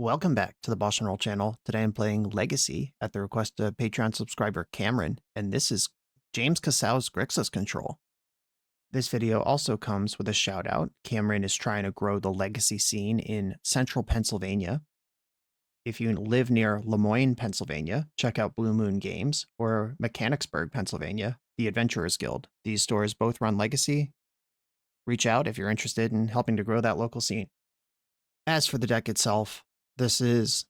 Welcome back to the BoshNRoll channel. Today I'm playing Legacy at the request of Patreon subscriber Cameron, and this is James Kisau's Grixis control. This video also comes with a shout out. Cameron is trying to grow the Legacy scene in central Pennsylvania. If you live near Lemoyne, Pennsylvania, check out Blue Moon Games, or Mechanicsburg, Pennsylvania, the Adventurers Guild. These stores both run Legacy. Reach out if you're interested in helping to grow that local scene. As for the deck itself, this is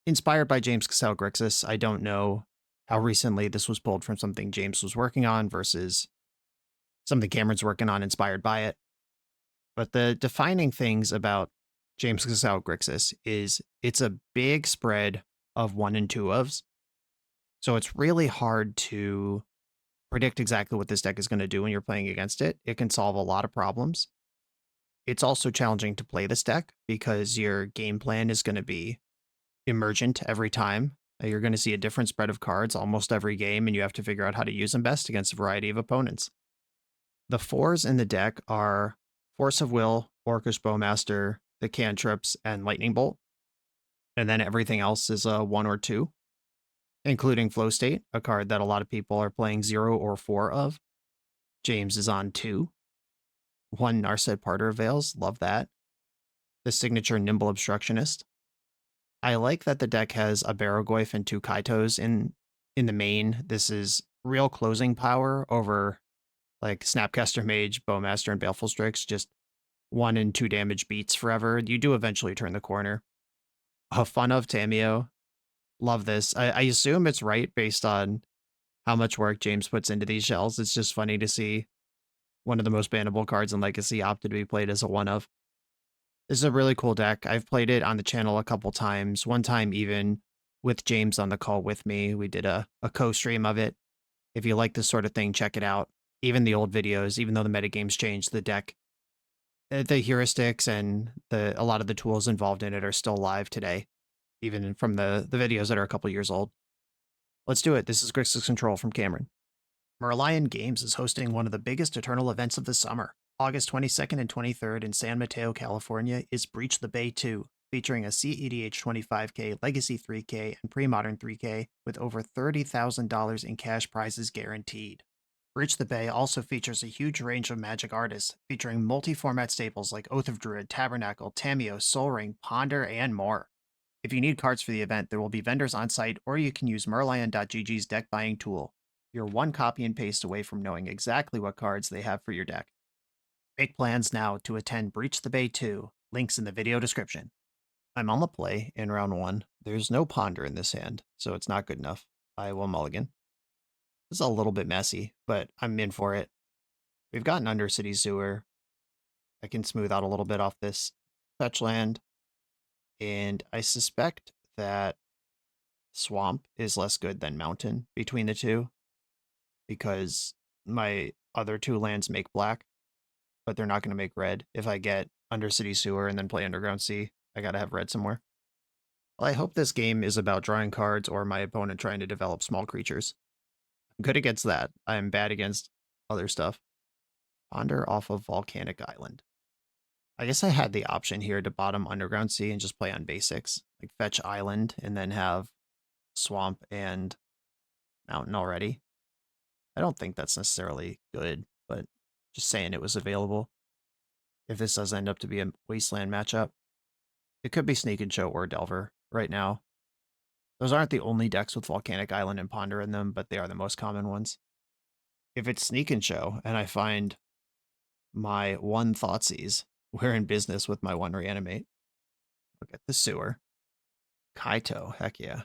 inspired by James Kisau Grixis. I don't know how recently this was pulled from something James was working on versus something Cameron's working on inspired by it. But the defining things about James Kisau Grixis is it's a big spread of 1 and 2 ofs. So it's really hard to predict exactly what this deck is going to do when you're playing against it. It can solve a lot of problems. It's also challenging to play this deck because your game plan is going to be emergent every time. You're going to see a different spread of cards almost every game, and you have to figure out how to use them best against a variety of opponents. The 4s in the deck are Force of Will, Orcish Bowmaster, the Cantrips, and Lightning Bolt. And then everything else is a 1 or 2, including Flow State, a card that a lot of people are playing 0 or 4 of. James is on 2. 1 Narset Parter Veils, love that. The signature Nimble Obstructionist. I like that the deck has a Barrogoyf and 2 Kaitos in the main. This is real closing power over like Snapcaster Mage, Bowmaster, and Baleful Strix. Just 1 and 2 damage beats forever. You do eventually turn the corner. A Fun of Tameo. Love this. I assume it's right based on how much work James puts into these shells. It's just funny to see one of the most bannable cards in Legacy opted to be played as a 1 of. This is a really cool deck. I've played it on the channel a couple times. One time even with James on the call with me. We did a co-stream of it. If you like this sort of thing, check it out. Even the old videos, even though the metagame's changed, the deck, the heuristics and a lot of the tools involved in it are still live today, even from the videos that are a couple years old. Let's do it. This is Grixis Control from Cameron. Merlion Games is hosting one of the biggest Eternal events of the summer. August 22nd and 23rd in San Mateo, California is Breach the Bay 2, featuring a CEDH 25K, Legacy 3K, and Pre-Modern 3K with over $30,000 in cash prizes guaranteed. Breach the Bay also features a huge range of Magic artists, featuring multi-format staples like Oath of Druid, Tabernacle, Tameo, Sol Ring, Ponder, and more. If you need cards for the event, there will be vendors on site, or you can use Merlion.gg's deck buying tool. You're one copy and paste away from knowing exactly what cards they have for your deck. Make plans now to attend Breach the Bay 2. Links in the video description. I'm on the play in round 1. There's no Ponder in this hand, so it's not good enough. I will mulligan. This is a little bit messy, but I'm in for it. We've got an Undercity Sewer. I can smooth out a little bit off this fetch land. And I suspect that Swamp is less good than Mountain between the two, because my other 2 lands make black, but they're not going to make red. If I get Undercity Sewer and then play Underground Sea, I got to have red somewhere. Well, I hope this game is about drawing cards or my opponent trying to develop small creatures. I'm good against that. I'm bad against other stuff. Ponder off of Volcanic Island. I guess I had the option here to bottom Underground Sea and just play on basics, like fetch Island and then have Swamp and Mountain already. I don't think that's necessarily good, but just saying it was available. If this does end up to be a Wasteland matchup, it could be Sneak and Show or Delver right now. Those aren't the only decks with Volcanic Island and Ponder in them, but they are the most common ones. If it's Sneak and Show and I find my 1 Thoughtseize, we're in business with my 1 Reanimate. Look at the Sewer. Kaito, heck yeah.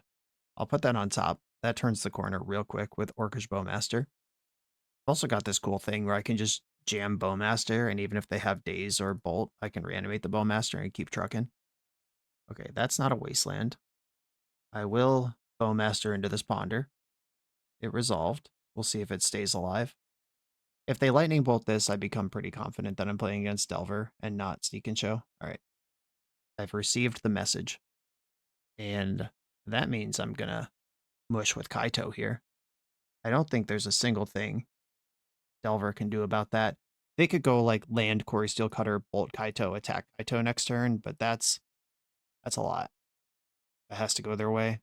I'll put that on top. That turns the corner real quick with Orcish Bowmaster. I've also got this cool thing where I can just jam Bowmaster, and even if they have Daze or Bolt, I can reanimate the Bowmaster and keep trucking. Okay, that's not a Wasteland. I will Bowmaster into this Ponder. It resolved. We'll see if it stays alive. If they Lightning Bolt this, I become pretty confident that I'm playing against Delver and not Sneak and Show. All right. I've received the message. And that means I'm going to mush with Kaito here. I don't think there's a single thing Delver can do about that. They could go like land Quarry Steel Cutter, Bolt Kaito, attack Kaito next turn, but that's a lot. It has to go their way.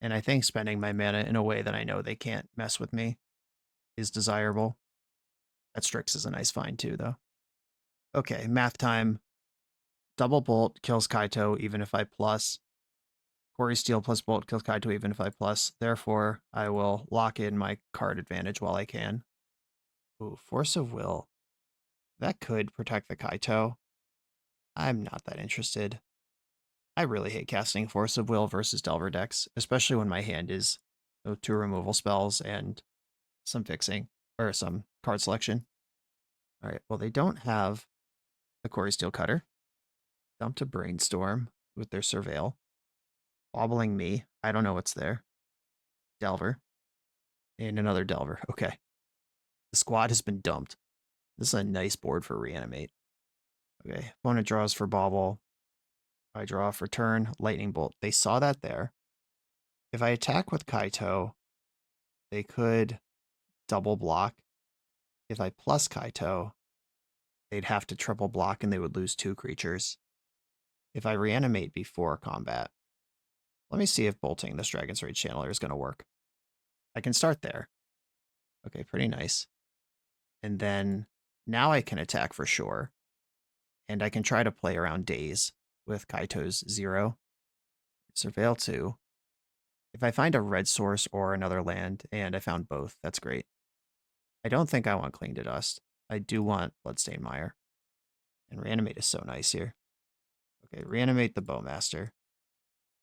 And I think spending my mana in a way that I know they can't mess with me is desirable. That Strix is a nice find too, though. Okay, math time. Double Bolt kills Kaito even if I plus. Quarry Steel plus Bolt kills Kaito even if I plus. Therefore, I will lock in my card advantage while I can. Ooh, Force of Will. That could protect the Kaito. I'm not that interested. I really hate casting Force of Will versus Delver decks, especially when my hand is 2 removal spells and some fixing, or some card selection. All right, well, they don't have the Quarry Steel Cutter. Dump to Brainstorm with their Surveil. Wobbling me. I don't know what's there. Delver. And another Delver. Okay. The squad has been dumped. This is a nice board for Reanimate. Okay. Opponent draws for Bobble. I draw for turn. Lightning Bolt. They saw that there. If I attack with Kaito, they could double block. If I plus Kaito, they'd have to triple block and they would lose 2 creatures. If I reanimate before combat, let me see if bolting this Dragon's Rage Channeler is going to work. I can start there. Okay, pretty nice. And then now I can attack for sure. And I can try to play around Daze with Kaito's 0. Surveil 2. If I find a red source or another land, and I found both, that's great. I don't think I want Cling to Dust. I do want Bloodstained Mire. And Reanimate is so nice here. Okay, Reanimate the Bowmaster.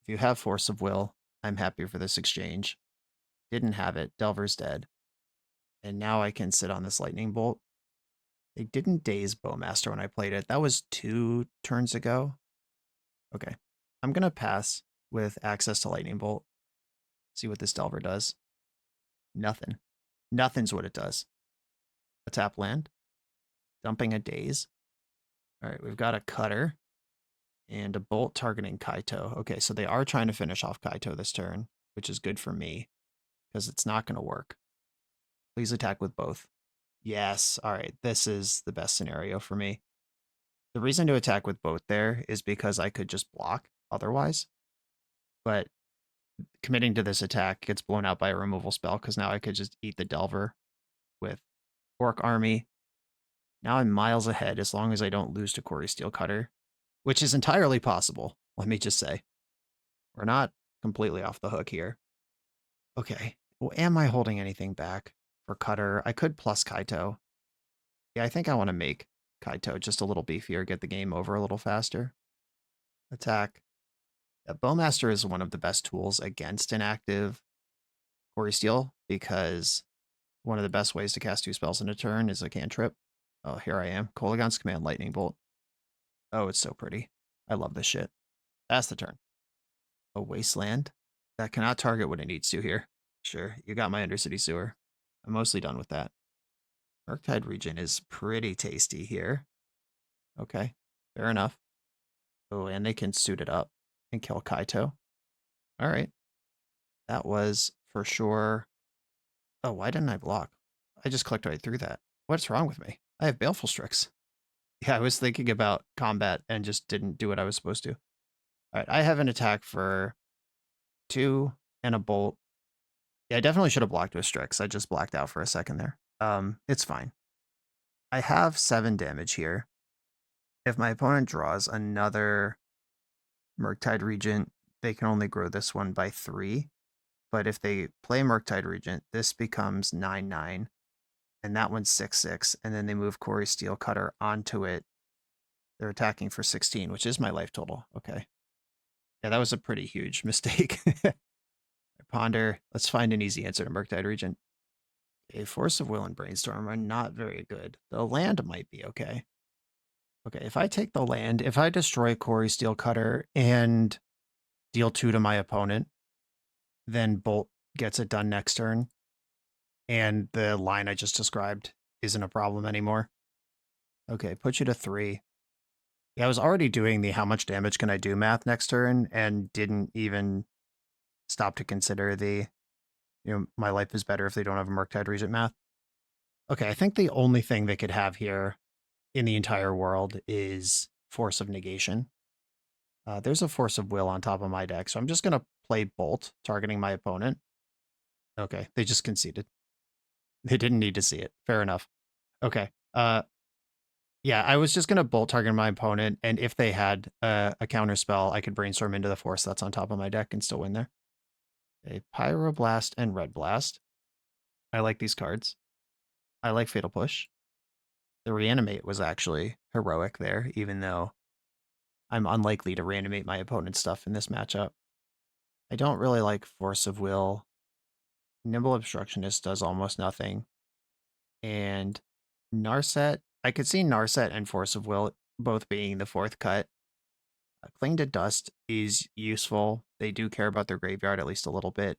If you have Force of Will, I'm happy for this exchange. Didn't have it. Delver's dead. And now I can sit on this Lightning Bolt. They didn't Daze Bowmaster when I played it. That was 2 turns ago. Okay. I'm going to pass with access to Lightning Bolt. See what this Delver does. Nothing. Nothing's what it does. A tap land. Dumping a Daze. All right, we've got a Cutter. And a Bolt targeting Kaito. Okay, so they are trying to finish off Kaito this turn, which is good for me, because it's not going to work. Please attack with both. Yes, all right, this is the best scenario for me. The reason to attack with both there is because I could just block otherwise, but committing to this attack gets blown out by a removal spell, because now I could just eat the Delver with Orc Army. Now I'm miles ahead as long as I don't lose to Quarry Steel Cutter, which is entirely possible, let me just say. We're not completely off the hook here. Okay, well, am I holding anything back for Cutter? I could plus Kaito. Yeah, I think I want to make Kaito just a little beefier, get the game over a little faster. Attack. Yeah, BOWMASTER is one of the best tools against an active Quarry Steel, because one of the best ways to cast 2 spells in a turn is a cantrip. Oh, here I am. Kolaghan's Command, Lightning Bolt. Oh, it's so pretty. I love this shit. That's the turn. A Wasteland. That cannot target what it needs to here. Sure, you got my Undercity Sewer. I'm mostly done with that. Murktide Regent is pretty tasty here. Okay, fair enough. Oh, and they can suit it up and kill Kaito. All right. That was for sure. Oh, why didn't I block? I just clicked right through that. What's wrong with me? I have Baleful Strix. Yeah, I was thinking about combat and just didn't do what I was supposed to. All right, I have an attack for 2 and a bolt. Yeah, I definitely should have blocked with Strix. I just blacked out for a second there. It's fine. I have 7 damage here. If my opponent draws another Murktide Regent, they can only grow this one by 3. But if they play Murktide Regent, this becomes 9/9. And that one's 6/6. And then they move Quarry Steel Cutter onto it. They're attacking for 16, which is my life total. Okay. Yeah, that was a pretty huge mistake. Ponder. Let's find an easy answer to Murktide Regent. A Force of Will and Brainstorm are not very good. The land might be okay. Okay, if I take the land, if I destroy Quarry Steel Cutter and deal 2 to my opponent, then Bolt gets it done next turn, and the line I just described isn't a problem anymore. Okay, put you to 3. Yeah, I was already doing the how much damage can I do math next turn and didn't even stop to consider the, my life is better if they don't have a Murktide Regent math. Okay, I think the only thing they could have here in the entire world is Force of Negation. There's a Force of Will on top of my deck, so I'm just going to play Bolt, targeting my opponent. Okay, they just conceded. They didn't need to see it. Fair enough. Okay. Yeah, I was just going to Bolt target my opponent, and if they had a counter spell, I could Brainstorm into the Force that's on top of my deck and still win there. A Pyroblast and Red Blast. I like these cards. I like Fatal Push. The Reanimate was actually heroic there, even though I'm unlikely to reanimate my opponent's stuff in this matchup. I don't really like Force of Will. Nimble Obstructionist does almost nothing. And Narset, I could see Narset and Force of Will both being the fourth cut. Cling to Dust is useful. They do care about their graveyard at least a little bit.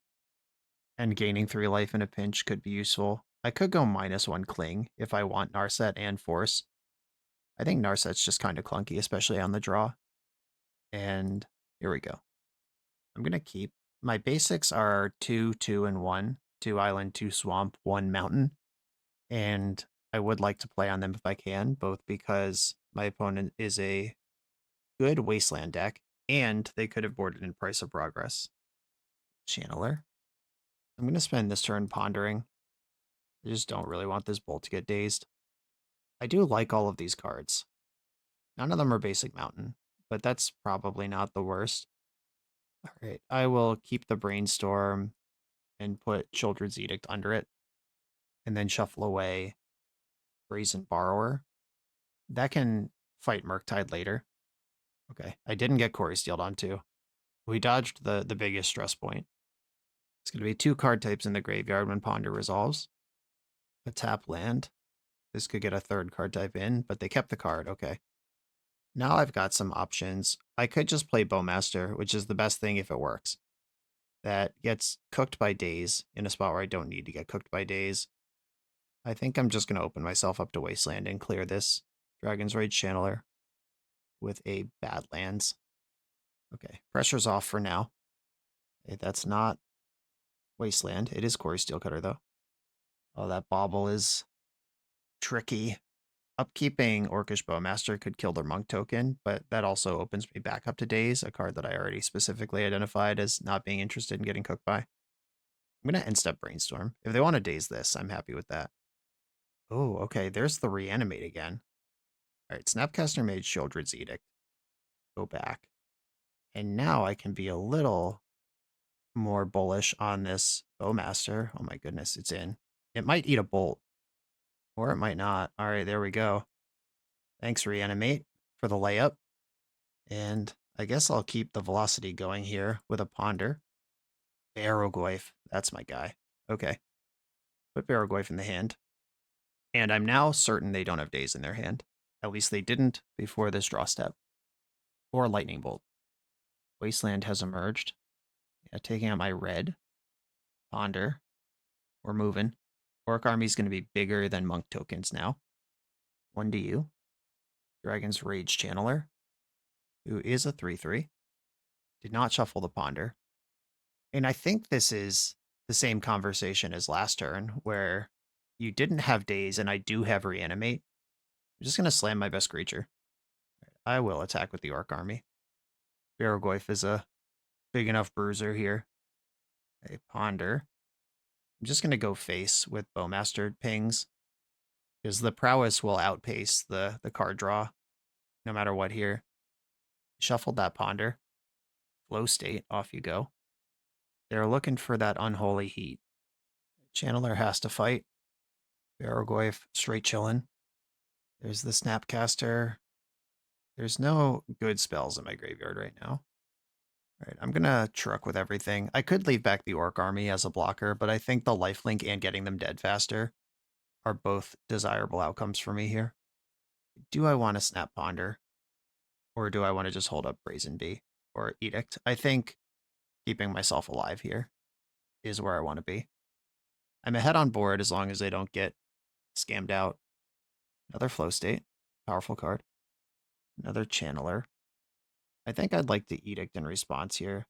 And gaining 3 life in a pinch could be useful. I could go -1 Cling if I want Narset and Force. I think Narset's just kind of clunky, especially on the draw. And here we go. I'm going to keep. My basics are 2, 2, and 1. 2 island, 2 swamp, 1 mountain. And I would like to play on them if I can, both because my opponent is a good wasteland deck, and they could have boarded in Price of Progress. Channeler. I'm going to spend this turn pondering. I just don't really want this Bolt to get dazed. I do like all of these cards. None of them are basic mountain, but that's probably not the worst. All right, I will keep the Brainstorm and put Children's Edict under it, and then shuffle away Brazen Borrower. That can fight Murktide later. Okay, I didn't get Corey Steeled on too. We dodged the biggest stress point. It's going to be 2 card types in the graveyard when Ponder resolves. A tap land. This could get a 3rd card type in, but they kept the card. Okay. Now I've got some options. I could just play BOWMASTER, which is the best thing if it works. That gets cooked by Daze in a spot where I don't need to get cooked by Daze. I think I'm just going to open myself up to Wasteland and clear this Dragon's Rage Channeler with a Badlands. Okay, pressure's off for now. Okay, that's not Wasteland. It is Corey Steelcutter, though. Oh, that bobble is tricky. Upkeeping Orcish Bowmaster could kill their Monk token, but that also opens me back up to Daze, a card that I already specifically identified as not being interested in getting cooked by. I'm going to end step Brainstorm. If they want to Daze this, I'm happy with that. Oh, okay, there's the Reanimate again. All right, Snapcaster made Children's Edict. Go back. And now I can be a little more bullish on this Bowmaster. Oh my goodness, it's in. It might eat a bolt. Or it might not. All right, there we go. Thanks, Reanimate, for the layup. And I guess I'll keep the velocity going here with a Ponder. Barrogoyf, that's my guy. Okay. Put Barrogoyf in the hand. And I'm now certain they don't have Daze in their hand. At least they didn't before this draw step. Or Lightning Bolt. Wasteland has emerged. Yeah, taking out my red. Ponder. We're moving. Orc Army's going to be bigger than Monk tokens now. 1 to you. Dragon's Rage Channeler, who is a 3/3. Did not shuffle the Ponder. And I think this is the same conversation as last turn, where you didn't have Daze and I do have Reanimate. I'm just going to slam my best creature. I will attack with the Orc Army. Barrogoyf is a big enough bruiser here. A Ponder. I'm just going to go face with Bowmaster pings, because the prowess will outpace the card draw no matter what here. Shuffled that Ponder. Flow state, off you go. They're looking for that unholy heat. Channeler has to fight. Barrogoyf straight chillin'. There's the Snapcaster. There's no good spells in my graveyard right now. All right, I'm gonna truck with everything. I could leave back the Orc Army as a blocker, but I think the lifelink and getting them dead faster are both desirable outcomes for me here. Do I want to Snap Ponder? Or do I want to just hold up Brazen Bee or Edict? I think keeping myself alive here is where I want to be. I'm ahead on board as long as they don't get scammed out. Another Flow State. Powerful card. Another Channeler. I think I'd like to Edict in response here.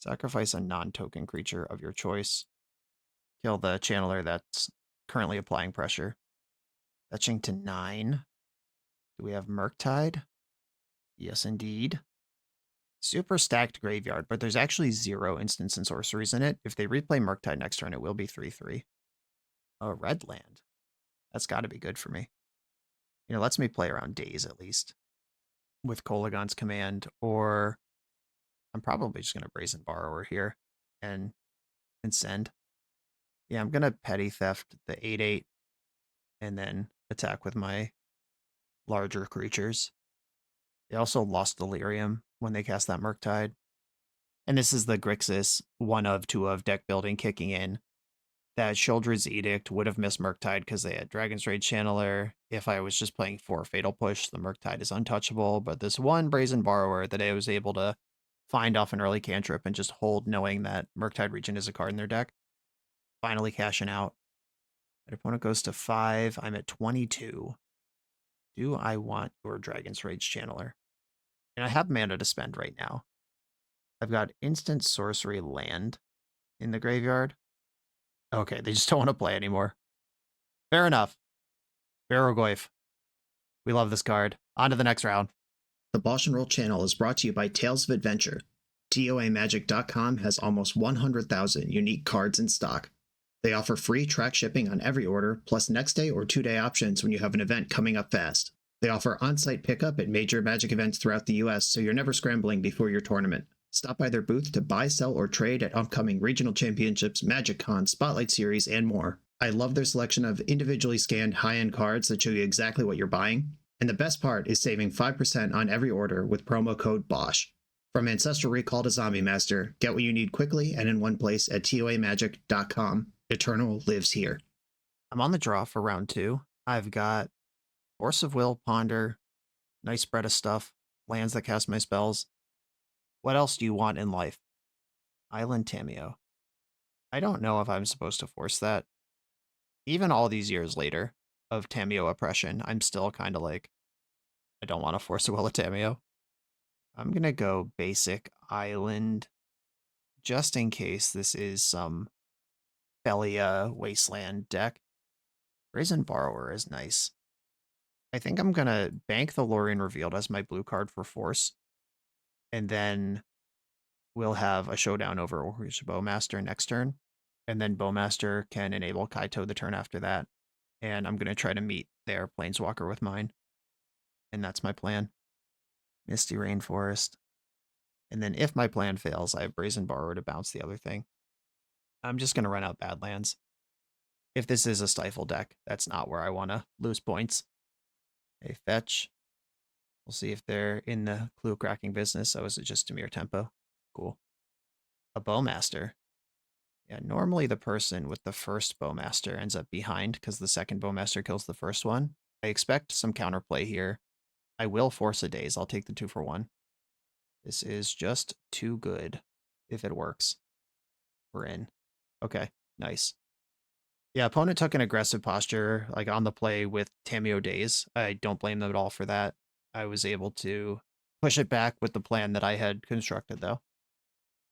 Sacrifice a non-token creature of your choice. Kill the Channeler that's currently applying pressure. Fetching to 9. Do we have Murktide? Yes, indeed. Super stacked graveyard, but there's actually 0 instants and sorceries in it. If they replay Murktide next turn, it will be 3/3. A red land. That's got to be good for me. You know, lets me play around days at least with Kolaghan's Command, or I'm probably just going to Brazen Borrower here and send. Yeah, I'm going to Petty Theft the 8/8 and then attack with my larger creatures. They also lost Delirium when they cast that Murktide. And this is the Grixis 1 of 2 of deck building kicking in. That Sheoldred's Edict would have missed Murktide because they had Dragon's Rage Channeler. If I was just playing 4 Fatal Push, the Murktide is untouchable. But this one Brazen Borrower that I was able to find off an early cantrip and just hold knowing that Murktide Regent is a card in their deck. Finally cashing out. My opponent goes to 5. I'm at 22. Do I want your Dragon's Rage Channeler? And I have mana to spend right now. I've got instant sorcery land in the graveyard. Okay, they just don't want to play anymore. Fair enough. Barrogoyf. We love this card. On to the next round. The BoshNRoll channel is brought to you by Tales of Adventure. TOAMagic.com has almost 100,000 unique cards in stock. They offer free track shipping on every order, plus next day or 2-day options when you have an event coming up fast. They offer on-site pickup at major Magic events throughout the US, so you're never scrambling before your tournament. Stop by their booth to buy, sell, or trade at upcoming regional championships, Magic Con, Spotlight Series, and more. I love their selection of individually scanned high-end cards that show you exactly what you're buying. And the best part is saving 5% on every order with promo code BOSH. From Ancestral Recall to Zombie Master, get what you need quickly and in one place at TOAMagic.com. Eternal lives here. I'm on the draw for round 2. I've got Force of Will, Ponder, nice spread of stuff, lands that cast my spells. What else do you want in life? Island Tameo. I don't know if I'm supposed to force that. Even all these years later of Tameo oppression, I'm still kind of like, I don't want to force a Will of Tameo. I'm going to go basic Island, just in case this is some Belia Wasteland deck. Brazen Borrower is nice. I think I'm going to bank the Lorien Revealed as my blue card for force. And then we'll have a showdown over BOWMASTER next turn. And then BOWMASTER can enable Kaito the turn after that. And I'm going to try to meet their Planeswalker with mine. And that's my plan. Misty Rainforest. And then if my plan fails, I have Brazen Borrower to bounce the other thing. I'm just going to run out Badlands. If this is a Stifle deck, that's not where I want to lose points. A fetch. We'll see if they're in the clue cracking business. So is it just a mere tempo? Cool. A BOWMASTER. Yeah, normally the person with the first BOWMASTER ends up behind because the second BOWMASTER kills the first one. I expect some counterplay here. I will force a daze. I'll take the 2 for 1. This is just too good if it works. We're in. Okay, nice. Yeah, opponent took an aggressive posture, like on the play with Tameo Daze. I don't blame them at all for that. I was able to push it back with the plan that I had constructed, though.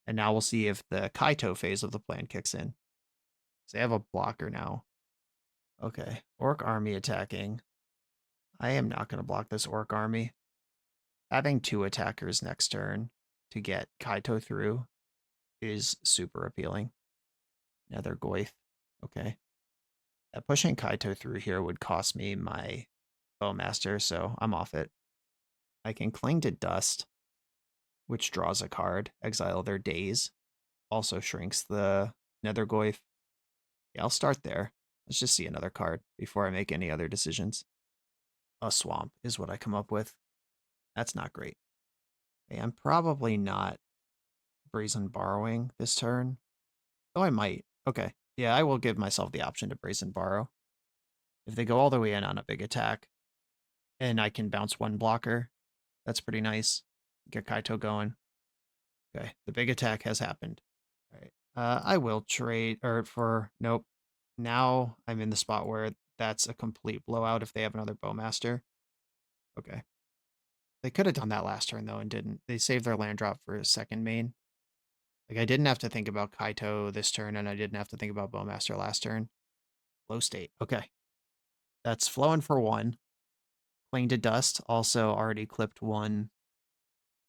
And now we'll see if the Kaito phase of the plan kicks in. So they have a blocker now. Okay, Orc Army attacking. I am not going to block this Orc Army. Having 2 attackers next turn to get Kaito through is super appealing. Nether Goyf. Okay. Pushing Kaito through here would cost me my BOWMASTER, so I'm off it. I can Cling to Dust, which draws a card, exile their Daze, also shrinks the Nether Goyf. Yeah, I'll start there. Let's just see another card before I make any other decisions. A Swamp is what I come up with. That's not great. Okay, I'm probably not Brazen Borrowing this turn. Oh, I might. Okay. Yeah, I will give myself the option to Brazen Borrow. If they go all the way in on a big attack, and I can bounce 1 blocker, that's pretty nice. Get Kaito going. Okay, the big attack has happened. All right. I will trade, nope. Now I'm in the spot where that's a complete blowout if they have another BOWMASTER. Okay. They could have done that last turn, though, and didn't. They saved their land drop for a second main. Like, I didn't have to think about Kaito this turn, and I didn't have to think about BOWMASTER last turn. Low state. Okay. That's flowing for 1. Cling to Dust also already clipped 1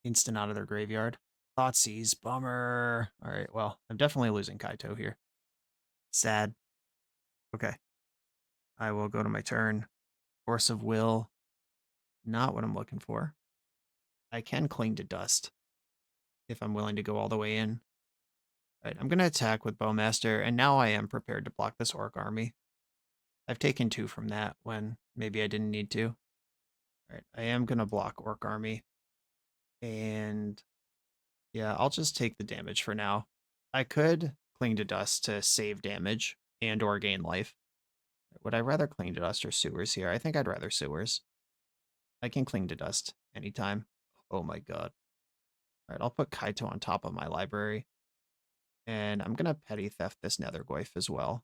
instant out of their graveyard. Thoughtseize, bummer. All right, well, I'm definitely losing Kaito here. Sad. Okay. I will go to my turn. Force of Will. Not what I'm looking for. I can cling to dust if I'm willing to go all the way in. All right, I'm going to attack with BOWMASTER, and now I am prepared to block this Orc army. I've taken 2 from that when maybe I didn't need to. All right, I am going to block Orc army. And yeah, I'll just take the damage for now. I could cling to dust to save damage and or gain life. Would I rather cling to dust or sewers here? I think I'd rather sewers. I can cling to dust anytime. Oh my god. All right, I'll put Kaito on top of my library. And I'm going to petty theft this Nethergoyf as well.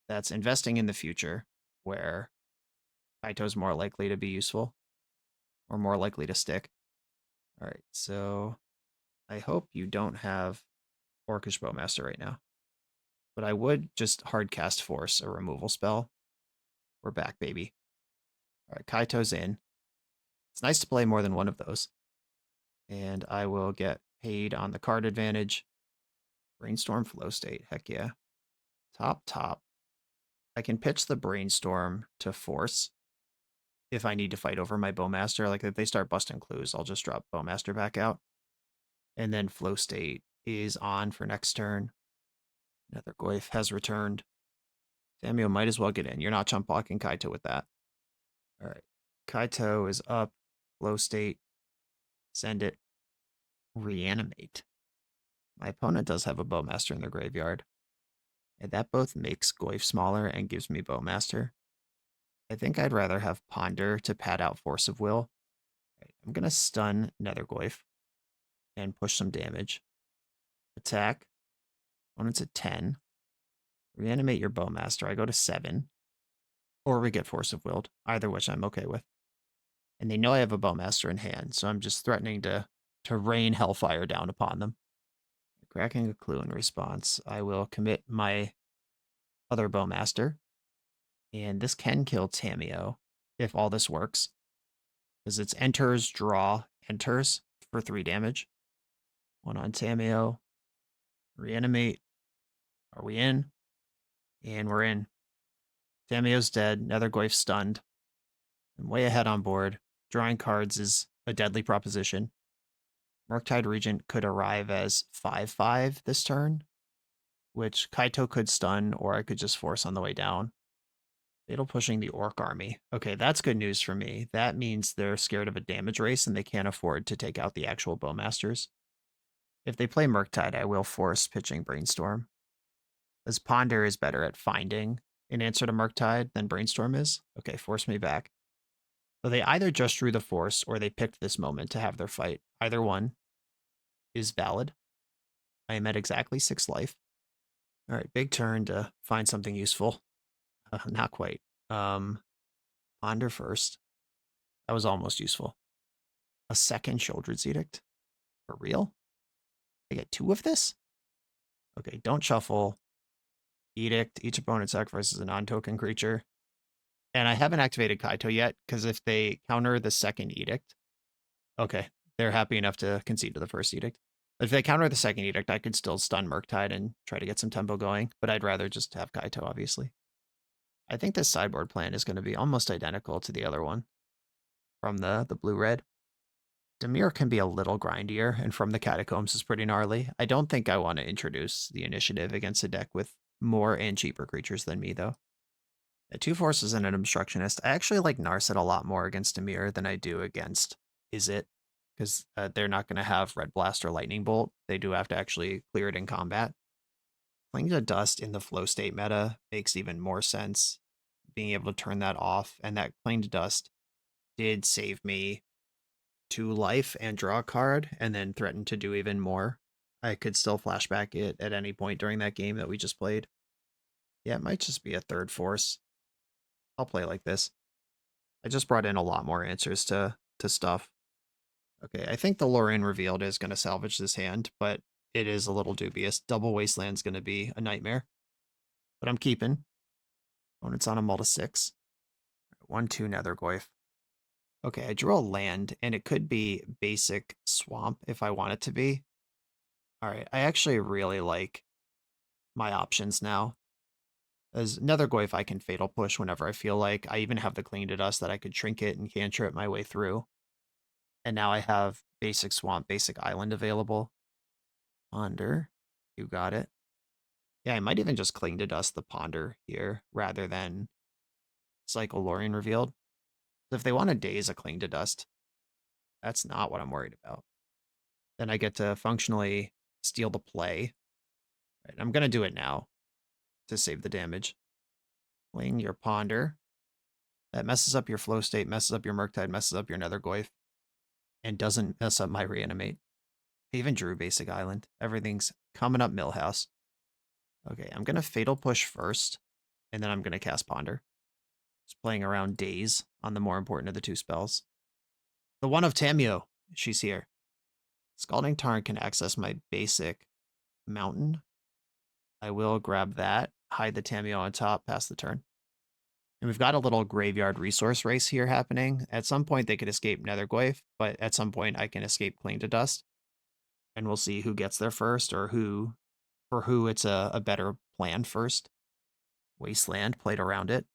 That's investing in the future, where Kaito's more likely to be useful or more likely to stick. All right, so I hope you don't have Orcish Bowmaster right now. But I would just hardcast Force, a removal spell. We're back, baby. All right, Kaito's in. It's nice to play more than one of those. And I will get paid on the card advantage. Brainstorm Flow State, heck yeah. Top. I can pitch the Brainstorm to Force if I need to fight over my Bowmaster. Like if they start busting clues, I'll just drop Bowmaster back out. And then Flow State is on for next turn. Nethergoyf has returned. Samuel might as well get in. You're not chump blocking Kaito with that. All right. Kaito is up. Flow State. Send it. Reanimate. My opponent does have a Bowmaster in their graveyard. And that both makes Goyf smaller and gives me Bowmaster. I think I'd rather have Ponder to pad out Force of Will. Right, I'm going to stun Nethergoyf and push some damage. Attack. Opponent's at 10. Reanimate your Bowmaster. I go to 7. Or we get Force of Willed, either which I'm okay with. And they know I have a Bowmaster in hand, so I'm just threatening to rain Hellfire down upon them. Cracking a clue in response. I will commit my other Bowmaster. And this can kill Tamio if all this works. Because it's enters, draw, enters for 3 damage. 1 on Tamio. Reanimate. Are we in? And we're in. Tamio's dead. Nethergoyf stunned. I'm way ahead on board. Drawing cards is a deadly proposition. Murktide Regent could arrive as 5/5 this turn, which Kaito could stun, or I could just force on the way down. Fatal pushing the Orc army. Okay, that's good news for me. That means they're scared of a damage race and they can't afford to take out the actual Bowmasters. If they play Murktide, I will force pitching Brainstorm, as Ponder is better at finding an answer to Murktide than Brainstorm is. Okay, force me back. So they either just drew the force or they picked this moment to have their fight. Either one is valid. I am at exactly 6 life. All right, big turn to find something useful. Not quite. Ponder first. That was almost useful. A second Children's Edict? For real? I get 2 of this? Okay, don't shuffle. Edict. Each opponent sacrifices a non-token creature. And I haven't activated Kaito yet, because if they counter the second Edict... Okay, they're happy enough to concede to the first Edict. But if they counter the second Edict, I could still stun Murktide and try to get some tempo going, but I'd rather just have Kaito, obviously. I think this sideboard plan is going to be almost identical to the other one from the blue-red. Dimir can be a little grindier, and From the Catacombs is pretty gnarly. I don't think I want to introduce the initiative against a deck with more and cheaper creatures than me, though. 2 forces and an obstructionist. I actually like Narset a lot more against Dimir than I do against Izzet, because they're not going to have Red Blast or Lightning Bolt. They do have to actually clear it in combat. Cling to Dust in the flow state meta makes even more sense. Being able to turn that off, and that Cling to Dust did save me 2 life and draw a card, and then threaten to do even more. I could still flashback it at any point during that game that we just played. Yeah, it might just be a 3rd force. I'll play like this. I just brought in a lot more answers to stuff. Okay, I think the Lorraine Revealed is going to salvage this hand, but it is a little dubious. Double Wasteland's going to be a nightmare. But I'm keeping. Opponent's on a mull to 6. 1/2 Nethergoyf. Okay, I drew a land, and it could be basic swamp if I want it to be. All right, I actually really like my options now. As Nethergoyf, I can Fatal Push whenever I feel like. I even have the Cling to Dust that I could Trinket and Cantrip my way through. And now I have basic Swamp, basic Island available. Ponder, you got it. Yeah, I might even just Cling to Dust the Ponder here rather than Cycle Lorien Revealed. If they want to Daze a Cling to Dust, that's not what I'm worried about. Then I get to functionally steal the play. Right, I'm going to do it now to save the damage. Playing your Ponder. That messes up your flow state, messes up your Murktide, messes up your Nethergoyf, and doesn't mess up my Reanimate. I even drew Basic Island. Everything's coming up Millhouse. Okay, I'm going to Fatal Push first, and then I'm going to cast Ponder. Just playing around Daze on the more important of the two spells. The one of Tamio, she's here. Scalding Tarn can access my basic mountain. I will grab that, hide the Tamio on top, pass the turn. And we've got a little graveyard resource race here happening. At some point, they could escape Nethergoyf, but at some point, I can escape Cling to Dust. And we'll see who gets there first or for who it's a better plan first. Wasteland, played around it.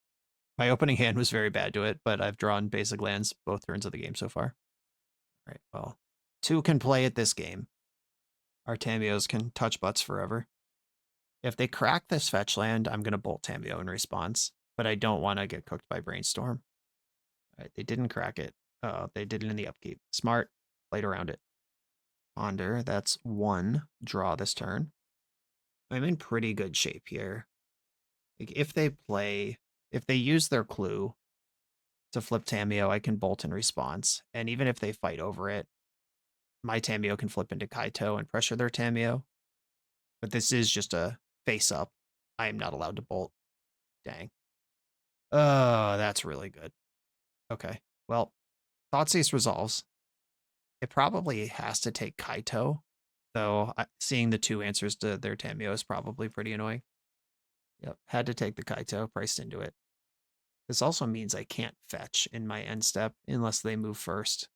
My opening hand was very bad to it, but I've drawn basic lands both turns of the game so far. All right, well, 2 can play at this game. Our Tamios can touch butts forever. If they crack this fetch land, I'm going to bolt Tamio in response, but I don't want to get cooked by Brainstorm. All right, they didn't crack it. They did it in the upkeep. Smart, played around it. Ponder, that's 1 draw this turn. I'm in pretty good shape here. Like if they use their clue to flip Tamio, I can bolt in response. And even if they fight over it, my Tamio can flip into Kaito and pressure their Tamio. But this is just a face up. I am not allowed to bolt. Dang. Oh, that's really good. Okay. Well, Thoughtseize resolves. It probably has to take Kaito, though seeing the 2 answers to their Tamio is probably pretty annoying. Yep, had to take the Kaito, priced into it. This also means I can't fetch in my end step unless they move first.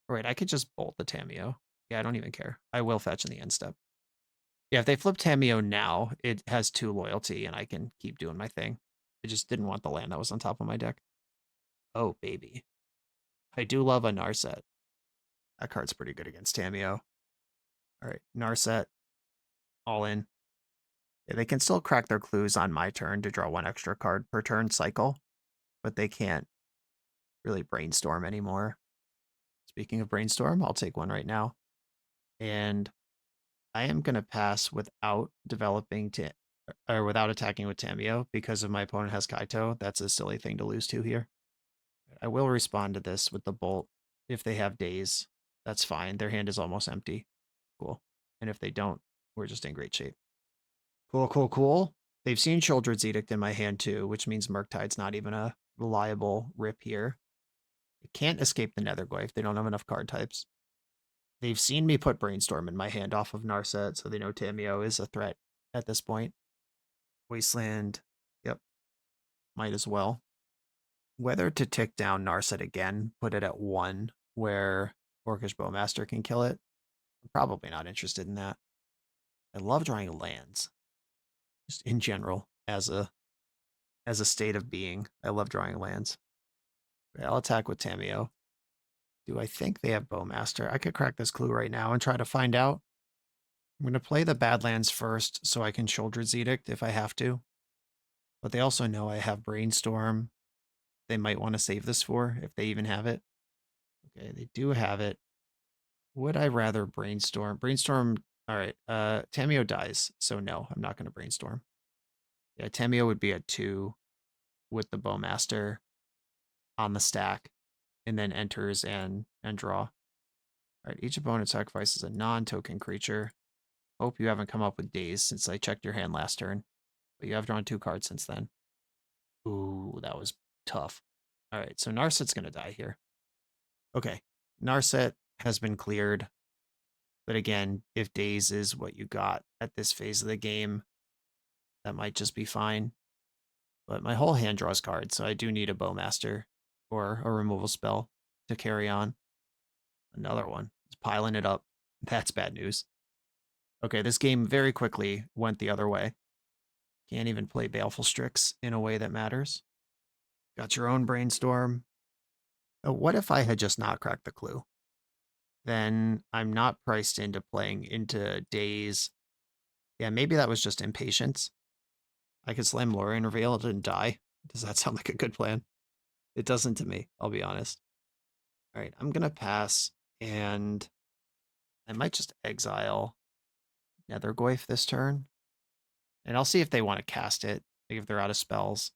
All right, I could just bolt the Tamio. Yeah, I don't even care. I will fetch in the end step. Yeah, if they flip Tamio now, it has 2 loyalty and I can keep doing my thing. I just didn't want the land that was on top of my deck. Oh, baby. I do love a Narset. That card's pretty good against Tamio. All right, Narset, all in. Yeah, they can still crack their clues on my turn to draw 1 extra card per turn cycle, but they can't really brainstorm anymore. Speaking of brainstorm, I'll take 1 right now. And I am going to pass without without attacking with Tamio because if my opponent has Kaito. That's a silly thing to lose to here. I will respond to this with the bolt. If they have Daze, that's fine. Their hand is almost empty. Cool. And if they don't, we're just in great shape. Cool, cool, cool. They've seen Children's Edict in my hand too, which means Murktide's not even a reliable rip here. They can't escape the Nethergoyf. They don't have enough card types. They've seen me put Brainstorm in my hand off of Narset, so they know Tamio is a threat at this point. Wasteland, yep, might as well. Whether to tick down Narset again, put it at 1, where Orcish BOWMASTER can kill it, I'm probably not interested in that. I love drawing lands, just in general, as a state of being. I love drawing lands. Okay, I'll attack with Tamio. Do I think they have BOWMASTER? I could crack this clue right now and try to find out. I'm going to play the Badlands first so I can Children's Edict if I have to. But they also know I have Brainstorm. They might want to save this for, if they even have it. Okay, they do have it. Would I rather Brainstorm? Brainstorm, all right. Tamio dies, so no, I'm not going to Brainstorm. Yeah, Tamio would be at 2 with the BOWMASTER on the stack, and then enters and draw. All right, each opponent sacrifices a non-token creature. Hope you haven't come up with Daze since I checked your hand last turn, but you have drawn 2 cards since then. Ooh, that was tough. All right, so Narset's going to die here. Okay, Narset has been cleared. But again, if Daze is what you got at this phase of the game, that might just be fine. But my whole hand draws cards, so I do need a BOWMASTER or a removal spell to carry on. Another one. It's piling it up. That's bad news. Okay, this game very quickly went the other way. Can't even play Baleful Strix in a way that matters. Got your own brainstorm. Oh, what if I had just not cracked the clue? Then I'm not priced into playing into days. Yeah, maybe that was just impatience. I could slam Lorien Reveal and die. Does that sound like a good plan? It doesn't to me, I'll be honest. All right, I'm going to pass, and I might just exile Nethergoyf this turn. And I'll see if they want to cast it, like if they're out of spells.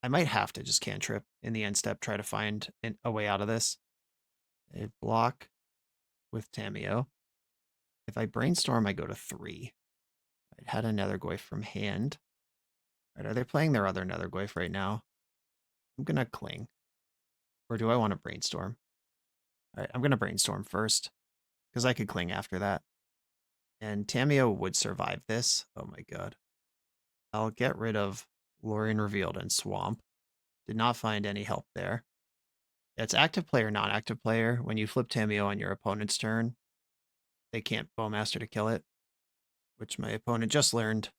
I might have to just cantrip in the end step, try to find a way out of this. A block with Tameo. If I brainstorm, I go to 3. I had a Nethergoyf from hand. All right, are they playing their other Nethergoyf right now? I'm going to cling. Or do I want to brainstorm? All right, I'm going to brainstorm first, because I could cling after that. And Tameo would survive this. Oh my god. I'll get rid of Lorien Revealed and Swamp. Did not find any help there. It's active player, non-active player. When you flip Tameo on your opponent's turn, they can't Bowmaster to kill it, which my opponent just learned.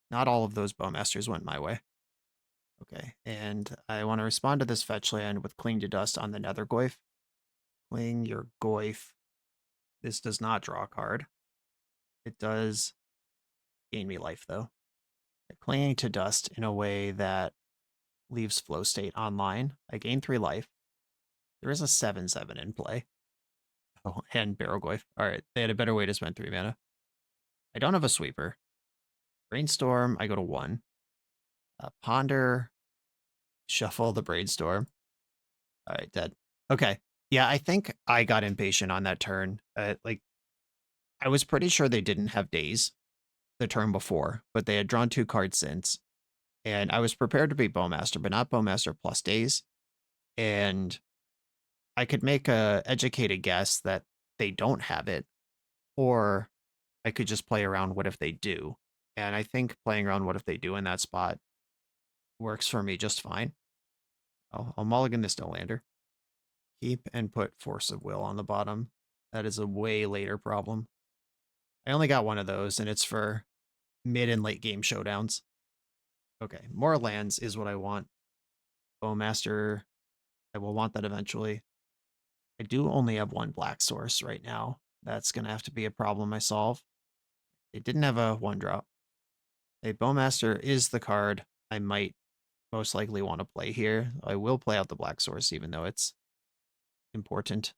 Not all of those Bowmasters went my way. Okay, and I want to respond to this fetch land with Cling to Dust on the Nethergoyf. Cling your Goyf. This does not draw a card. It does gain me life, though. Clinging to Dust in a way that leaves Flow State online. I gain 3 life. There is a 7/7 in play. Oh, and Barrowgoyf. All right, they had a better way to spend 3 mana. I don't have a sweeper. Brainstorm, I go to 1. Ponder, shuffle the Brainstorm. All right, dead. Okay. Yeah, I think I got impatient on that turn. Like, I was pretty sure they didn't have days the turn before, but they had drawn 2 cards since. And I was prepared to be Bowmaster, but not Bowmaster plus days. And I could make a educated guess that they don't have it, or I could just play around what if they do. And I think playing around what if they do in that spot works for me just fine. I'll mulligan this to lander. Keep and put Force of Will on the bottom. That is a way later problem. I only got one of those, and it's for mid and late game showdowns. Okay, more lands is what I want. Bowmaster, I will want that eventually. I do only have 1 black source right now. That's going to have to be a problem I solve. It didn't have a 1-drop. A Bowmaster is the card I might most likely want to play here. I will play out the black source, even though it's important.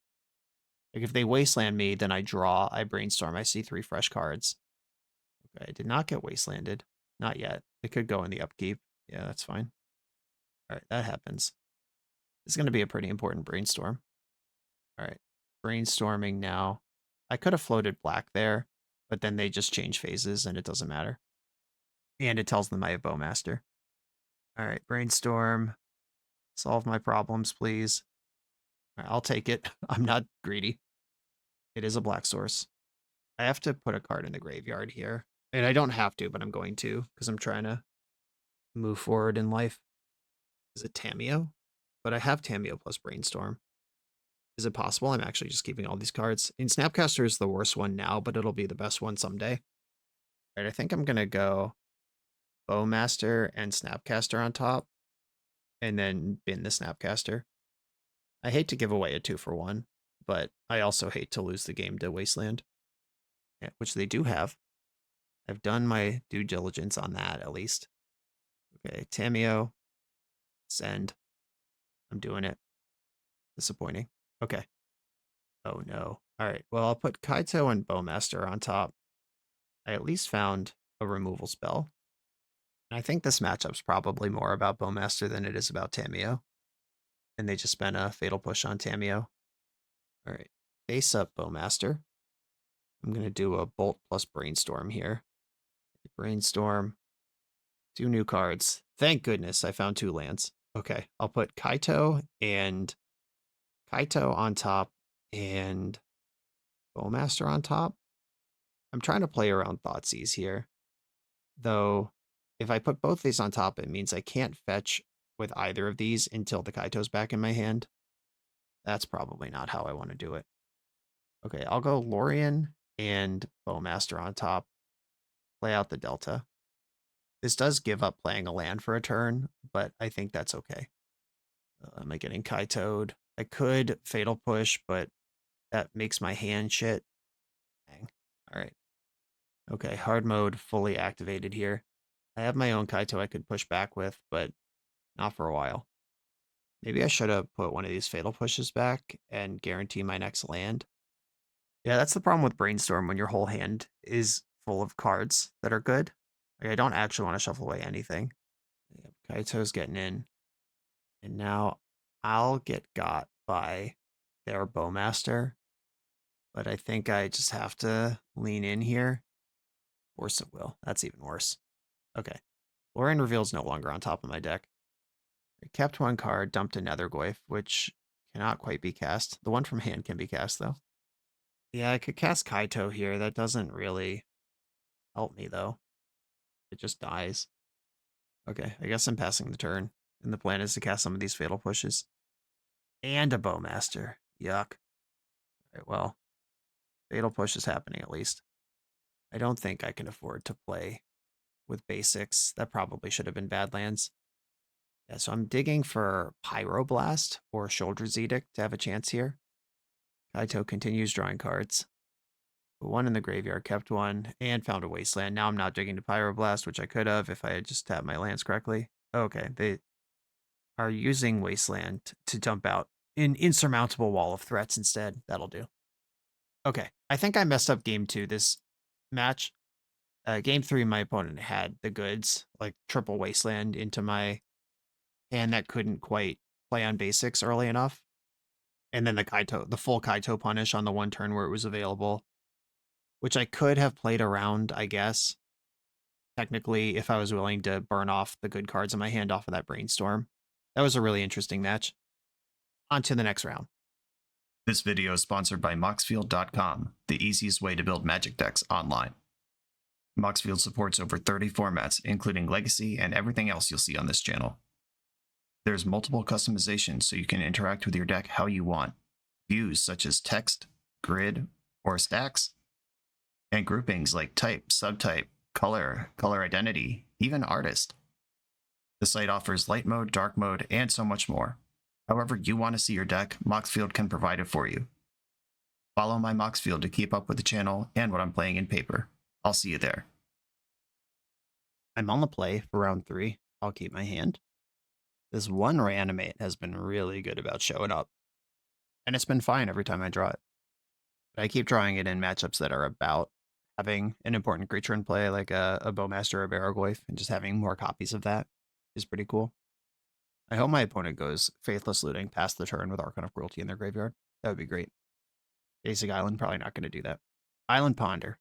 Like, if they wasteland me, then I draw, I brainstorm, I see 3 fresh cards. Okay, I did not get wastelanded. Not yet. It could go in the upkeep. Yeah, that's fine. All right, that happens. It's going to be a pretty important brainstorm. All right, brainstorming now. I could have floated black there, but then they just change phases and it doesn't matter. And it tells them I have Bowmaster. All right, brainstorm. Solve my problems, please. All right, I'll take it. I'm not greedy. It is a black source. I have to put a card in the graveyard here. And I don't have to, but I'm going to, because I'm trying to move forward in life. Is it Tameo? But I have Tameo plus Brainstorm. Is it possible I'm actually just keeping all these cards? And Snapcaster is the worst one now, but it'll be the best one someday. All right, I think I'm going to go Bowmaster and Snapcaster on top, and then bin the Snapcaster. I hate to give away a 2-for-1, but I also hate to lose the game to Wasteland, which they do have. I've done my due diligence on that, at least. Okay, Tameo, send. I'm doing it. Disappointing. Okay. Oh, no. All right, well, I'll put Kaito and Bowmaster on top. I at least found a removal spell. And I think this matchup's probably more about Bowmaster than it is about Tameo. And they just spent a Fatal Push on Tameo. All right, face up Bowmaster. I'm going to do a Bolt plus Brainstorm here. Brainstorm. 2 new cards. Thank goodness I found 2 lands. Okay, I'll put Kaito on top and Bowmaster on top. I'm trying to play around Thoughtseize here. Though, if I put both these on top, it means I can't fetch with either of these until the Kaito's back in my hand. That's probably not how I want to do it. Okay, I'll go Lorien and BOWMASTER on top. Play out the Delta. This does give up playing a land for a turn, but I think that's okay. Am I getting Kaito'd? I could Fatal Push, but that makes my hand shit. Dang. All right. Okay, hard mode fully activated here. I have my own Kaito I could push back with, but not for a while. Maybe I should have put one of these Fatal Pushes back and guarantee my next land. Yeah, that's the problem with Brainstorm when your whole hand is full of cards that are good. Like, I don't actually want to shuffle away anything. Yep, Kaito's getting in. And now I'll get got by their BOWMASTER. But I think I just have to lean in here. Force of Will. That's even worse. Okay. Lorien Reveal's no longer on top of my deck. I kept one card, dumped a Nethergoyf, which cannot quite be cast. The one from hand can be cast, though. Yeah, I could cast Kaito here. That doesn't really help me, though. It just dies. Okay, I guess I'm passing the turn. And the plan is to cast some of these Fatal Pushes. And a BOWMASTER. Yuck. All right, well, Fatal Push is happening at least. I don't think I can afford to play with basics. That probably should have been Badlands. Yeah, so I'm digging for Pyroblast or Shoulder's Edict to have a chance here. Kaito continues drawing cards. Put one in the graveyard, kept one, and found a Wasteland. Now I'm not digging to Pyroblast, which I could have if I had just tapped my lands correctly. Okay, they are using Wasteland to dump out an insurmountable wall of threats instead. That'll do. Okay, I think I messed up game 2 this match. Game 3, my opponent had the goods, like triple Wasteland into my hand that couldn't quite play on basics early enough. And then the full Kaito punish on the one turn where it was available, which I could have played around, I guess, technically, if I was willing to burn off the good cards in my hand off of that Brainstorm. That was a really interesting match. On to the next round. This video is sponsored by Moxfield.com, the easiest way to build Magic decks online. Moxfield supports over 30 formats, including Legacy and everything else you'll see on this channel. There's multiple customizations so you can interact with your deck how you want. Views such as text, grid, or stacks. And groupings like type, subtype, color, color identity, even artist. The site offers light mode, dark mode, and so much more. However you want to see your deck, Moxfield can provide it for you. Follow my Moxfield to keep up with the channel and what I'm playing in paper. I'll see you there. I'm on the play for round 3. I'll keep my hand. This one Reanimate has been really good about showing up. And it's been fine every time I draw it. But I keep drawing it in matchups that are about having an important creature in play, like a BOWMASTER or a Barragoyf, and just having more copies of that is pretty cool. I hope my opponent goes Faithless Looting past the turn with Archon of Cruelty in their graveyard. That would be great. Basic Island, probably not going to do that. Island Ponder.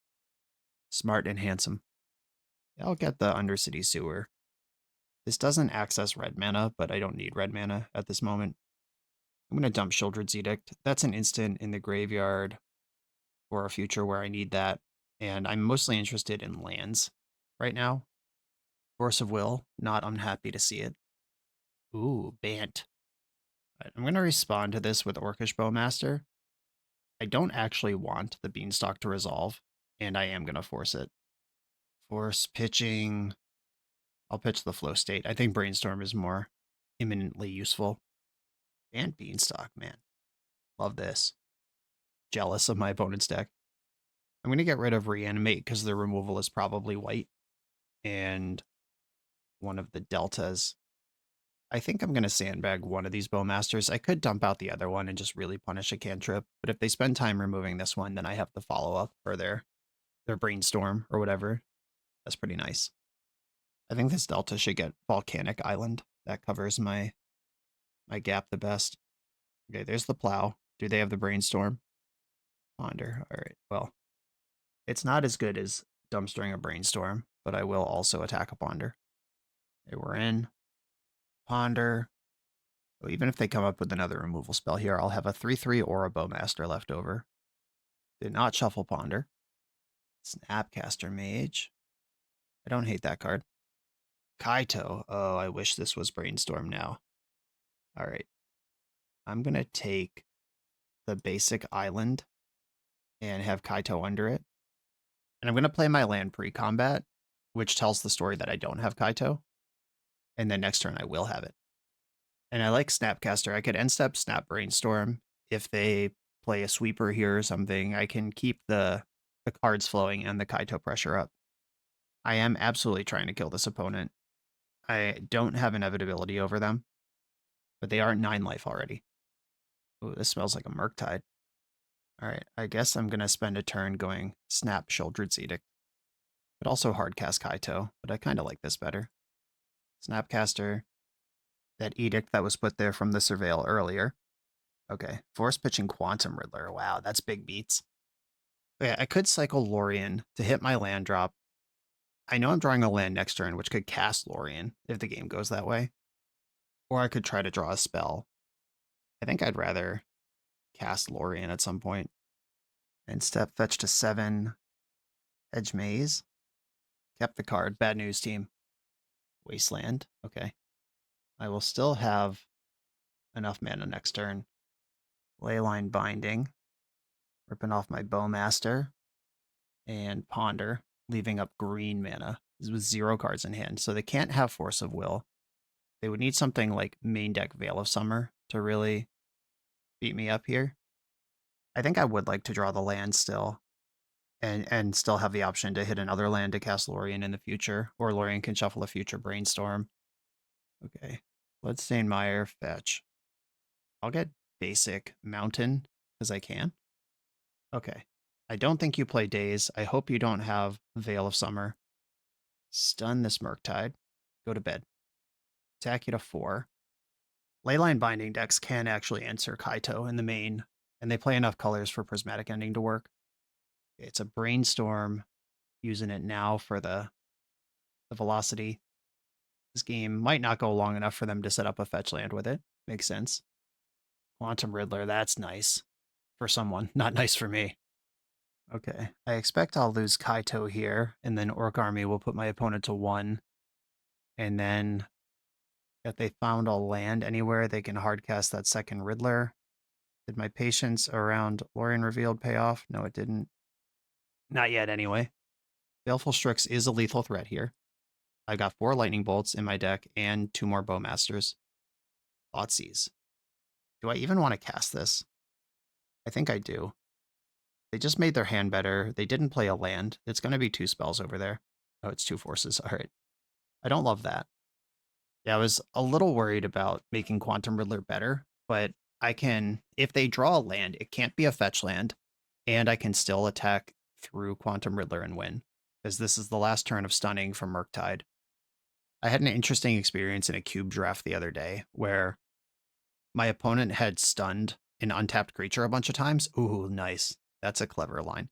Smart and handsome. I'll get the Undercity Sewer. This doesn't access red mana, but I don't need red mana at this moment. I'm going to dump Shieldred's Edict. That's an instant in the graveyard for a future where I need that. And I'm mostly interested in lands right now. Force of Will, not unhappy to see it. Ooh, Bant. Right, I'm going to respond to this with Orcish BOWMASTER. I don't actually want the Beanstalk to resolve, and I am going to force it. Force pitching. I'll pitch the flow state. I think Brainstorm is more imminently useful. And Beanstalk, man. Love this. Jealous of my opponent's deck. I'm going to get rid of Reanimate because the removal is probably white. And one of the deltas. I think I'm going to sandbag one of these BOWMASTERs. I could dump out the other one and just really punish a cantrip. But if they spend time removing this one, then I have the follow-up for their Brainstorm or whatever. That's pretty nice. I think this delta should get Volcanic Island. That covers my gap the best. Okay, there's the Plow. Do they have the Brainstorm? Ponder. All right, well, it's not as good as dumpstering a Brainstorm, but I will also attack a Ponder. Okay, we're in. Ponder. So even if they come up with another removal spell here, I'll have a 3/3 or a BOWMASTER left over. Did not shuffle Ponder. Snapcaster Mage. I don't hate that card. Kaito. Oh, I wish this was Brainstorm now. All right. I'm going to take the basic island and have Kaito under it. And I'm going to play my land pre-combat, which tells the story that I don't have Kaito. And then next turn I will have it. And I like Snapcaster. I could end step Snap Brainstorm. If they play a sweeper here or something, I can keep the cards flowing and the Kaito pressure up. I am absolutely trying to kill this opponent. I don't have inevitability over them, but they are 9 life already. Ooh, this smells like a Murktide. All right, I guess I'm going to spend a turn going Snap Sheoldred's Edict. But also hardcast Kaito, but I kind of like this better. Snapcaster, that Edict that was put there from the Surveil earlier. Okay, Force Pitching Quantum Riddler. Wow, that's big beats. Okay, I could cycle Lorien to hit my land drop. I know I'm drawing a land next turn, which could cast Lorien if the game goes that way. Or I could try to draw a spell. I think I'd rather cast Lorien at some point. And step fetch to 7. Edge Maze. Kept the card. Bad news, team. Wasteland. Okay. I will still have enough mana next turn. Leyline Binding. Ripping off my BOWMASTER. And Ponder. Leaving up green mana. This was 0 cards in hand. So they can't have Force of Will. They would need something like main deck Veil of Summer to really beat me up here. I think I would like to draw the land still. And still have the option to hit another land to cast Lorien in the future. Or Lorien can shuffle a future Brainstorm. Okay. Bloodstained Mire, fetch. I'll get basic Mountain, because I can. Okay. I don't think you play Daze. I hope you don't have Veil of Summer. Stun this Murktide. Go to bed. Attack you to 4. Leyline Binding decks can actually answer Kaito in the main, and they play enough colors for Prismatic Ending to work. It's a Brainstorm, using it now for the velocity. This game might not go long enough for them to set up a fetch land with it. Makes sense. Quantum Riddler, that's nice. For someone, not nice for me. Okay, I expect I'll lose Kaito here, and then Orc Army will put my opponent to 1. And then, if they found a land anywhere, they can hardcast that second Riddler. Did my patience around Lorien Revealed pay off? No, it didn't. Not yet, anyway. Baleful Strix is a lethal threat here. I got 4 Lightning Bolts in my deck and 2 more Bowmasters. Thoughtseize. Do I even want to cast this? I think I do. They just made their hand better. They didn't play a land. It's going to be 2 spells over there. Oh, it's 2 forces. All right. I don't love that. Yeah, I was a little worried about making Quantum Riddler better, but I can, if they draw a land, it can't be a fetch land, and I can still attack through Quantum Riddler and win, because this is the last turn of stunning from Murktide. I had an interesting experience in a cube draft the other day where my opponent had stunned an untapped creature a bunch of times. Ooh, nice. That's a clever line.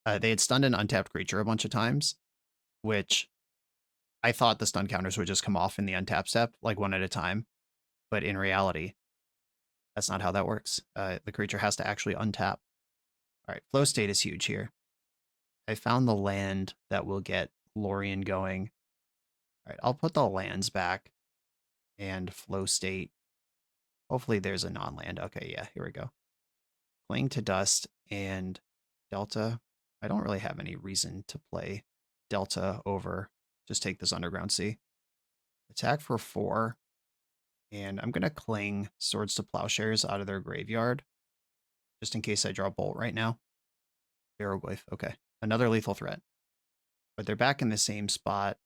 They had stunned an untapped creature a bunch of times, which I thought the stun counters would just come off in the untap step, like 1 at a time. But in reality, that's not how that works. The creature has to actually untap. All right, flow state is huge here. I found the land that will get Lorien going. All right, I'll put the lands back and flow state. Hopefully there's a non-land. Okay, yeah, here we go. Cling to Dust and Delta. I don't really have any reason to play Delta over. Just take this Underground Sea. Attack for 4. And I'm going to cling Swords to Plowshares out of their graveyard. Just in case I draw Bolt right now. Barrowglyph. Okay. Another lethal threat. But they're back in the same spot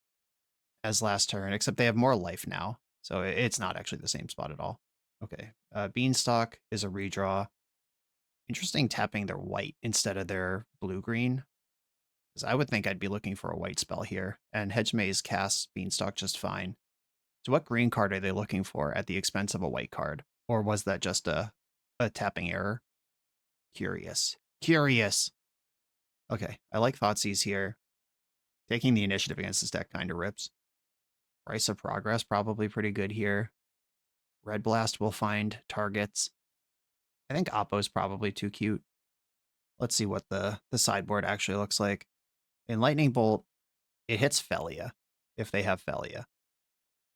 as last turn, except they have more life now. So it's not actually the same spot at all. Okay. Beanstalk is a redraw. Interesting tapping their white instead of their blue-green. Because I would think I'd be looking for a white spell here. And Hedge Maze casts Beanstalk just fine. So what green card are they looking for at the expense of a white card? Or was that just a tapping error? Curious. Curious. Okay, I like Thoughtseize here. Taking the initiative against this deck kind of rips. Price of Progress probably pretty good here. Red Blast will find targets. I think Oppo's probably too cute. Let's see what the sideboard actually looks like. In Lightning Bolt, it hits Felia, if they have Felia.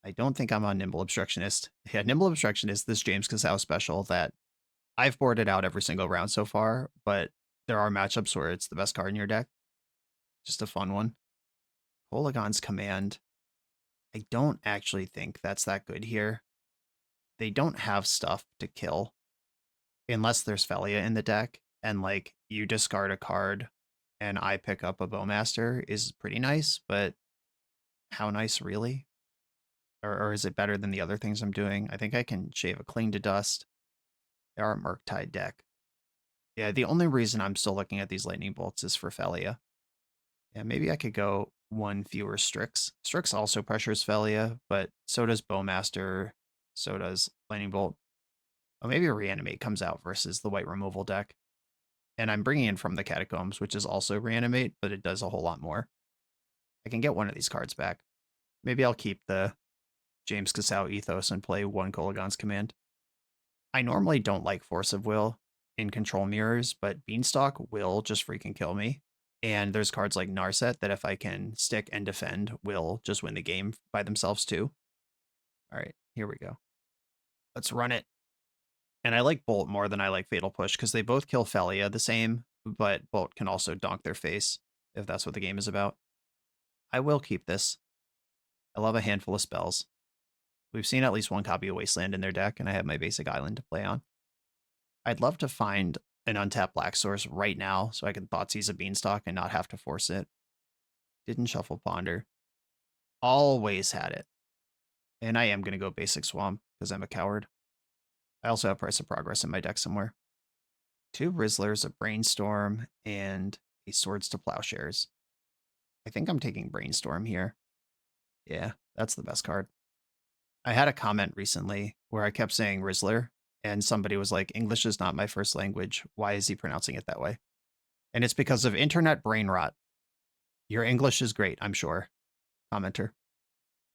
I don't think I'm on Nimble Obstructionist. Yeah, Nimble Obstructionist, this James Kisau special that I've boarded out every single round so far, but there are matchups where it's the best card in your deck. Just a fun one. Polygon's Command. I don't actually think that's that good here. They don't have stuff to kill unless there's Felia in the deck, and like you discard a card and I pick up a Bowmaster is pretty nice, but how nice really? Or is it better than the other things I'm doing? I think I can shave a Cling to Dust. They are a Murktide deck. Yeah, the only reason I'm still looking at these Lightning Bolts is for Felia. Yeah, maybe I could go one fewer Strix. Strix also pressures Felia, but so does Bowmaster, so does Lightning Bolt. Oh, maybe a Reanimate comes out versus the white removal deck. And I'm bringing in from the Catacombs, which is also Reanimate, but it does a whole lot more. I can get one of these cards back. Maybe I'll keep the James Kisau ethos and play one Kolaghan's Command. I normally don't like Force of Will in control mirrors, but Beanstalk will just freaking kill me. And there's cards like Narset that if I can stick and defend, will just win the game by themselves too. All right, here we go. Let's run it. And I like Bolt more than I like Fatal Push because they both kill Felia the same, but Bolt can also donk their face if that's what the game is about. I will keep this. I love a handful of spells. We've seen at least one copy of Wasteland in their deck, and I have my basic island to play on. I'd love to find an untapped black source right now so I can Thoughtseize a Beanstalk and not have to force it. Didn't shuffle Ponder. Always had it. And I am going to go basic Swamp because I'm a coward. I also have Price of Progress in my deck somewhere. 2 Rizzlers, a Brainstorm, and a Swords to Plowshares. I think I'm taking Brainstorm here. Yeah, that's the best card. I had a comment recently where I kept saying Rizzler, and somebody was like, English is not my first language. Why is he pronouncing it that way? And it's because of internet brain rot. Your English is great, I'm sure. Commenter.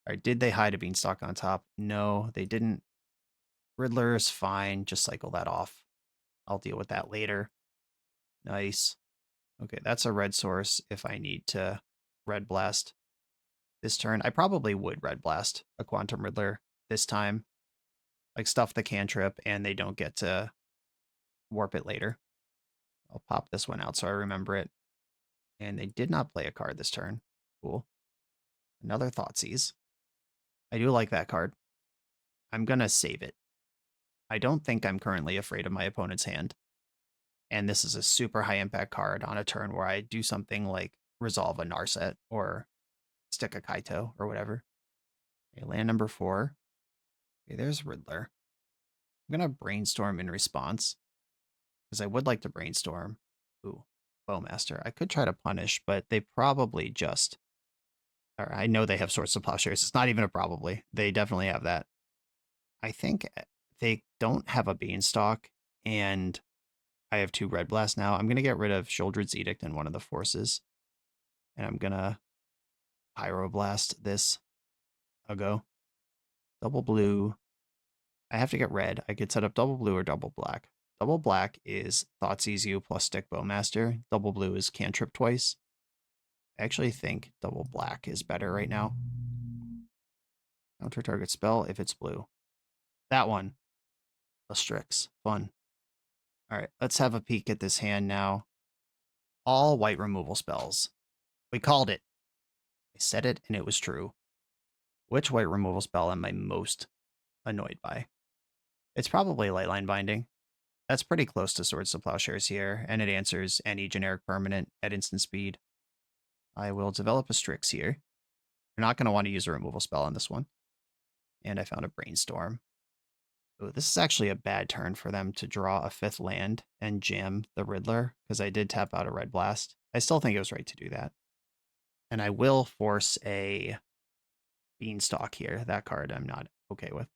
All right, did they hide a Beanstalk on top? No, they didn't. Riddler is fine. Just cycle that off. I'll deal with that later. Nice. Okay, that's a red source if I need to Red Blast this turn. I probably would Red Blast a Quantum Riddler this time. Like stuff the cantrip and they don't get to warp it later. I'll pop this one out so I remember it. And they did not play a card this turn. Cool. Another Thoughtseize. I do like that card. I'm going to save it. I don't think I'm currently afraid of my opponent's hand. And this is a super high impact card on a turn where I do something like resolve a Narset or stick a Kaito or whatever. Okay, land number 4. Okay, there's Riddler. I'm going to brainstorm in response because I would like to brainstorm. Ooh, Bowmaster. I could try to punish, but they probably just... Or I know they have Swords to Plowshares. It's not even a probably. They definitely have that. I think they don't have a Beanstalk, and I have 2 Red Blasts now. I'm going to get rid of Sheoldred's Edict and one of the forces. And I'm going to Pyroblast this. I'll go. Double blue. I have to get red. I could set up double blue or double black. Double black is Thoughtseize you plus stick Bowmaster. Double blue is cantrip twice. I actually think double black is better right now. Counter target spell if it's blue. That one. A Strix. Fun. All right, let's have a peek at this hand now. All white removal spells. We called it. I said it and it was true. Which white removal spell am I most annoyed by? It's probably Lightline Binding. That's pretty close to Swords to Plowshares here, and it answers any generic permanent at instant speed. I will develop a Strix here. You're not going to want to use a removal spell on this one. And I found a Brainstorm. Oh, this is actually a bad turn for them to draw a 5th land and jam the Riddler, because I did tap out a Red Blast. I still think it was right to do that. And I will force a Beanstalk here. That card I'm not okay with.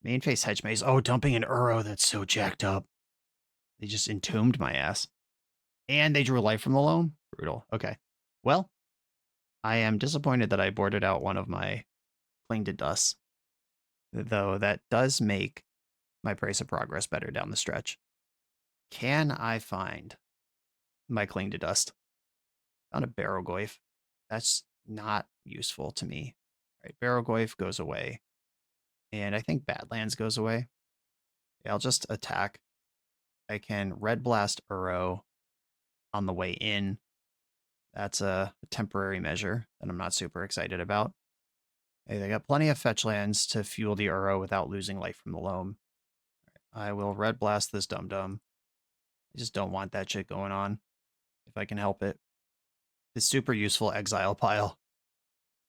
Main face Hedge Maze. Oh, dumping an Uro. That's so jacked up. They just entombed my ass. And they drew life from the loam? Brutal. Okay. Well, I am disappointed that I boarded out one of my Cling to Dust. Though that does make my Price of Progress better down the stretch. Can I find my Cling to Dust? Found a Barrogoyf. That's not useful to me. All right, Barrogoyf goes away. And I think Badlands goes away. Yeah, I'll just attack I can Red Blast Uro on the way in. That's a temporary measure that I'm not super excited about. Hey, they got plenty of fetch lands to fuel the Uro without losing life from the loam. I will Red Blast this Dum-Dum. I just don't want that shit going on, if I can help it. This super useful exile pile.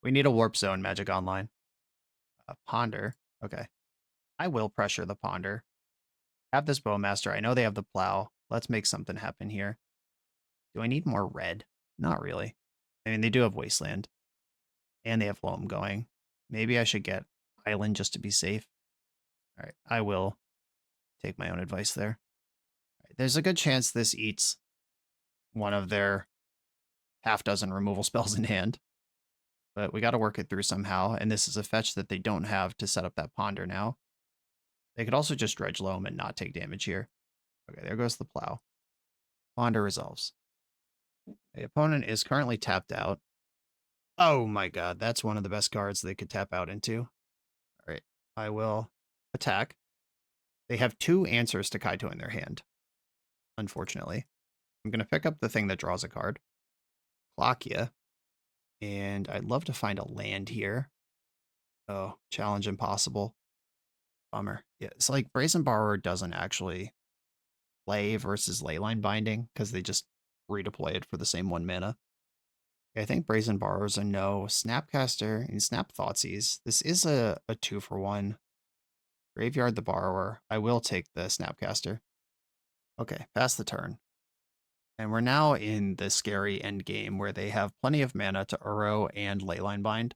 We need a Warp Zone Magic Online. A Ponder. Okay. I will pressure the Ponder. Have this Bowmaster. I know they have the Plow. Let's make something happen here. Do I need more red? Not really. I mean, they do have Wasteland. And they have Loam going. Maybe I should get Island just to be safe. All right. I will take my own advice there. All right, there's a good chance this eats one of their half dozen removal spells in hand. But we got to work it through somehow. And this is a fetch that they don't have to set up that Ponder now. They could also just Dredge Loam and not take damage here. Okay, there goes the Plow. Ponder resolves. The opponent is currently tapped out. Oh my god, that's one of the best cards they could tap out into. All right, I will attack. They have 2 answers to Kaito in their hand, unfortunately. I'm going to pick up the thing that draws a card. Klakia. And I'd love to find a land here. Oh, challenge impossible. Bummer. Yeah, it's like Brazen Borrower doesn't actually play versus Leyline Binding because they just redeploy it for the same 1 mana. I think Brazen Borrower's a no. Snapcaster and Snap Thoughtseize. This is a 2-for-1. Graveyard the Borrower. I will take the Snapcaster. Okay, pass the turn. And we're now in the scary end game where they have plenty of mana to Uro and Leyline Bind.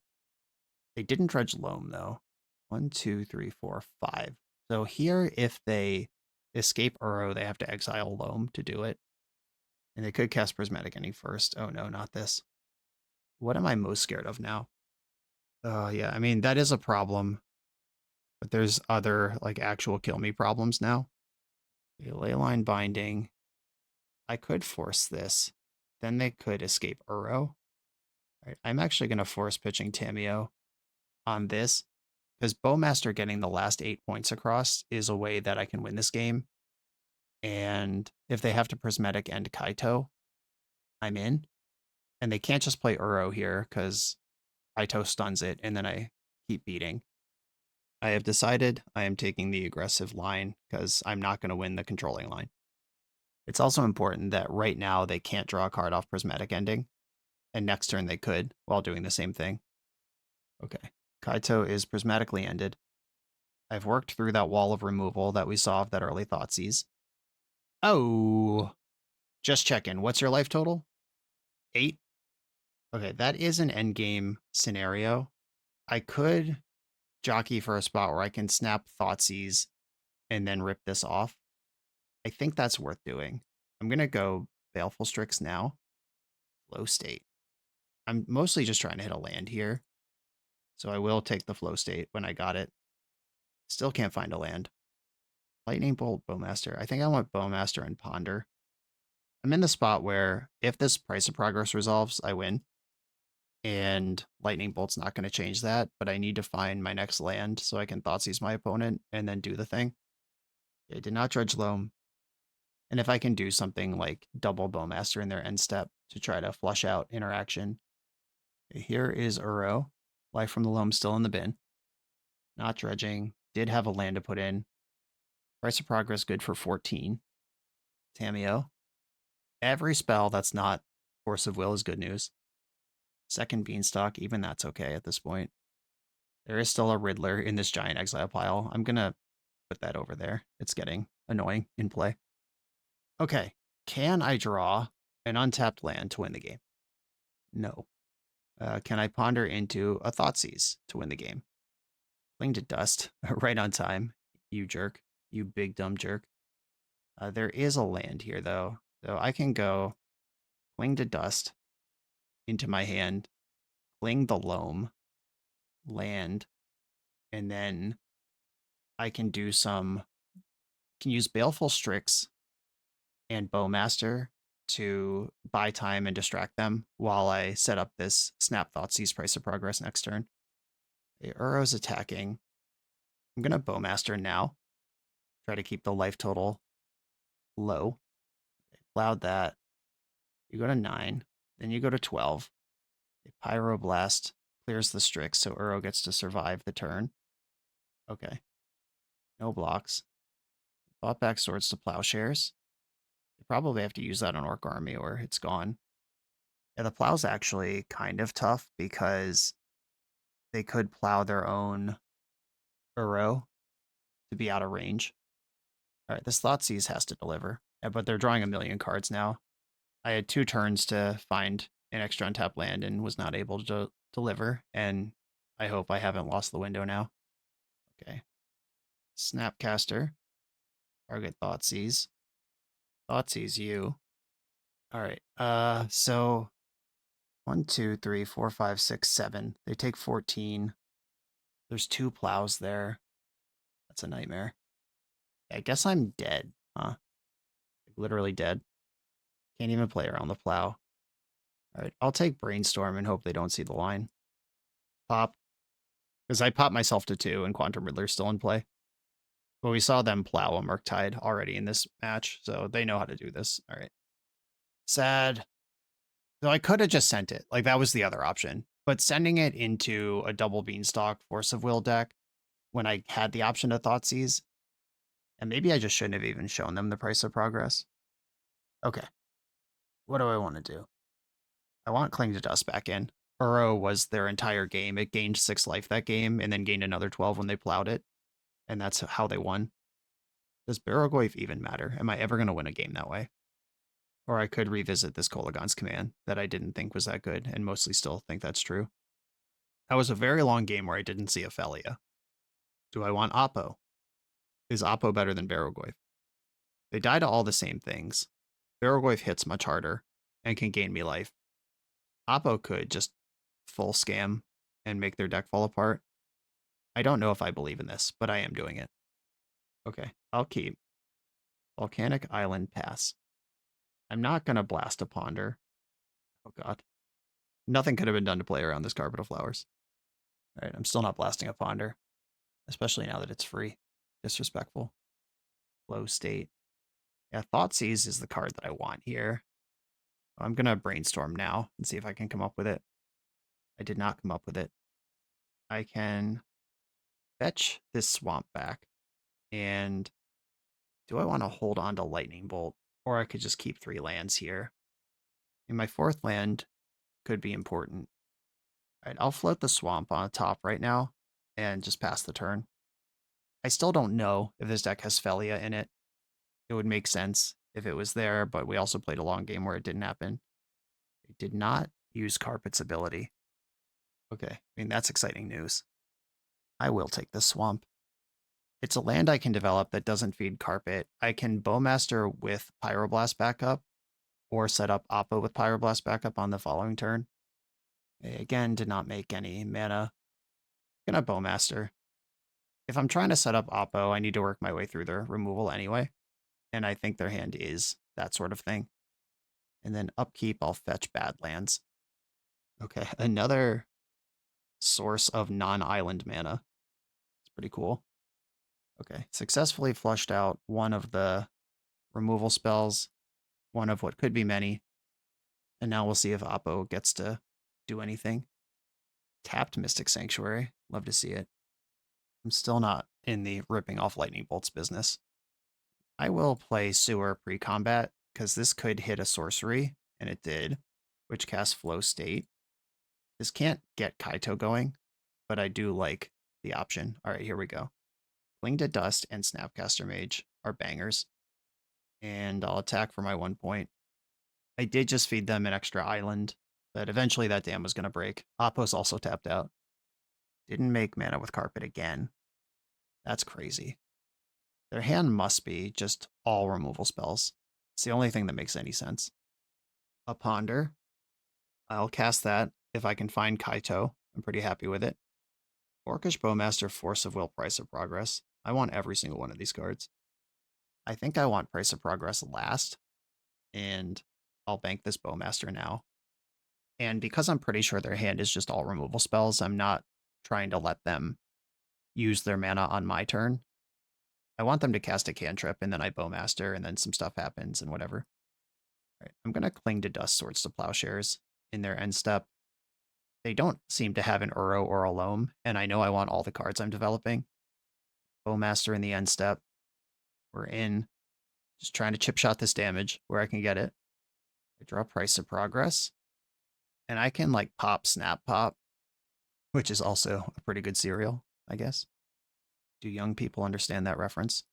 They didn't Dredge Loam, though. 1, 2, 3, 4, 5. So here, if they escape Uro, they have to exile Loam to do it. And they could cast Prismatic Ending first. Oh no, not this. What am I most scared of now? Oh yeah, I mean, that is a problem. But there's other, like, actual kill me problems now. Okay, Leyline Binding. I could force this. Then they could escape Uro. Right, I'm actually going to force pitching Tamiyo on this. Because BOWMASTER getting the last 8 points across is a way that I can win this game. And if they have to Prismatic End Kaito, I'm in. And they can't just play Uro here because Kaito stuns it and then I keep beating. I have decided I am taking the aggressive line because I'm not going to win the controlling line. It's also important that right now they can't draw a card off Prismatic Ending. And next turn they could while doing the same thing. Okay. Kaito is prismatically ended. I've worked through that wall of removal that we saw of that early Thoughtseize. Oh, just checking. What's your life total? 8? Okay, that is an endgame scenario. I could jockey for a spot where I can snap Thoughtseize and then rip this off. I think that's worth doing. I'm going to go Baleful Strix now. Flow State. I'm mostly just trying to hit a land here. So I will take the Flow State when I got it. Still can't find a land. Lightning Bolt, BOWMASTER. I think I want BOWMASTER and Ponder. I'm in the spot where if this Price of Progress resolves, I win. And Lightning Bolt's not going to change that, but I need to find my next land so I can Thoughtseize my opponent and then do the thing. I did not Dredge Loam. And if I can do something like double BOWMASTER in their end step to try to flush out interaction. Okay, here is Uro. Life from the Loam still in the bin. Not dredging. Did have a land to put in. Price of Progress good for 14. Tamiyo. Every spell that's not Force of Will is good news. Second Beanstalk, even that's okay at this point. There is still a Riddler in this giant exile pile. I'm going to put that over there. It's getting annoying in play. Okay, can I draw an untapped land to win the game? No. Can I ponder into a Thoughtseize to win the game? Cling to Dust, right on time, you jerk. You big dumb jerk. There is a land here, though. So I can go Cling to Dust into my hand, Cling the Loam, land, and then I can do can use Baleful Strix and BOWMASTER to buy time and distract them while I set up this Snap Thoughtseize Price of Progress next turn. Okay, Uro's attacking. I'm going to BOWMASTER now. Try to keep the life total low. Plowed that. You go to 9. Then you go to 12. A Pyroblast clears the Strix, so Uro gets to survive the turn. Okay. No blocks. Bought back Swords to Plowshares. They probably have to use that on Orc Army or it's gone. Yeah, the Plow's actually kind of tough because they could plow their own Uro to be out of range. All right, this Thoughtseize has to deliver. Yeah, but they're drawing a million cards now. I had 2 turns to find an extra untap land and was not able to deliver, and I hope I haven't lost the window now. Okay. Snapcaster. Target Thoughtseize. Thoughtseize you. All right. So 1, 2, 3, 4, 5, 6, 7. They take 14. There's 2 plows there. That's a nightmare. I guess I'm dead, huh? Literally dead. Can't even play around the plow. All right, I'll take Brainstorm and hope they don't see the line. Pop. Because I popped myself to 2 and Quantum Riddler's still in play. But we saw them plow a Murktide already in this match, so they know how to do this. All right. Sad. So I could have just sent it. Like, that was the other option. But sending it into a double Beanstalk Force of Will deck when I had the option to Thoughtseize, and maybe I just shouldn't have even shown them the Price of Progress. Okay. What do I want to do? I want Cling to Dust back in. Uro was their entire game. It gained 6 life that game and then gained another 12 when they plowed it. And that's how they won. Does Barrogoyf even matter? Am I ever going to win a game that way? Or I could revisit this Kolaghan's Command that I didn't think was that good and mostly still think that's true. That was a very long game where I didn't see Ophelia. Do I want Oppo? Is Oppo better than Barrogoyf? They die to all the same things. Barrogoyf hits much harder and can gain me life. Oppo could just full scam and make their deck fall apart. I don't know if I believe in this, but I am doing it. Okay, I'll keep. Volcanic Island pass. I'm not going to blast a Ponder. Oh, God. Nothing could have been done to play around this Carpet of Flowers. All right, I'm still not blasting a Ponder, especially now that it's free. Disrespectful. Flow State. Yeah, Thoughtseize is the card that I want here. I'm going to brainstorm now and see if I can come up with it. I did not come up with it. I can fetch this swamp back. And do I want to hold on to Lightning Bolt? Or I could just keep 3 lands here. And my 4th land could be important. All right, I'll float the swamp on top right now and just pass the turn. I still don't know if this deck has Felia in it. It would make sense if it was there, but we also played a long game where it didn't happen. It did not use Carpet's ability. Okay, I mean, that's exciting news. I will take this swamp. It's a land I can develop that doesn't feed Carpet. I can BOWMASTER with Pyroblast backup, or set up Oppo with Pyroblast backup on the following turn. Again, did not make any mana. Gonna BOWMASTER. If I'm trying to set up Oppo, I need to work my way through their removal anyway. And I think their hand is that sort of thing. And then upkeep, I'll fetch Badlands. Okay, another source of non-island mana. It's pretty cool. Okay, successfully flushed out one of the removal spells, one of what could be many. And now we'll see if Oppo gets to do anything. Tapped Mystic Sanctuary. Love to see it. I'm still not in the ripping off lightning bolts business. I will play Sewer pre-combat, because this could hit a sorcery, and it did, which casts Flow State. This can't get Kaito going, but I do like the option. All right, here we go. Cling to Dust and Snapcaster Mage are bangers. And I'll attack for my 1 point. I did just feed them an extra island, but eventually that dam was going to break. Oppo's also tapped out. Didn't make mana with Carpet again. That's crazy. Their hand must be just all removal spells. It's the only thing that makes any sense. A Ponder. I'll cast that if I can find Kaito. I'm pretty happy with it. Orcish BOWMASTER, Force of Will, Price of Progress. I want every single one of these cards. I think I want Price of Progress last, and I'll bank this BOWMASTER now. And because I'm pretty sure their hand is just all removal spells, I'm not trying to let them use their mana on my turn. I want them to cast a cantrip, and then I Bowmaster, and then some stuff happens, and whatever. All right, I'm going to Cling to Dust Swords to Plowshares in their end step. They don't seem to have an Uro or a Loam, and I know I want all the cards I'm developing. Bowmaster in the end step. We're in. Just trying to chip shot this damage where I can get it. I draw Price of Progress. And I can like pop Snap Pop, which is also a pretty good cereal, I guess. Do young people understand that reference?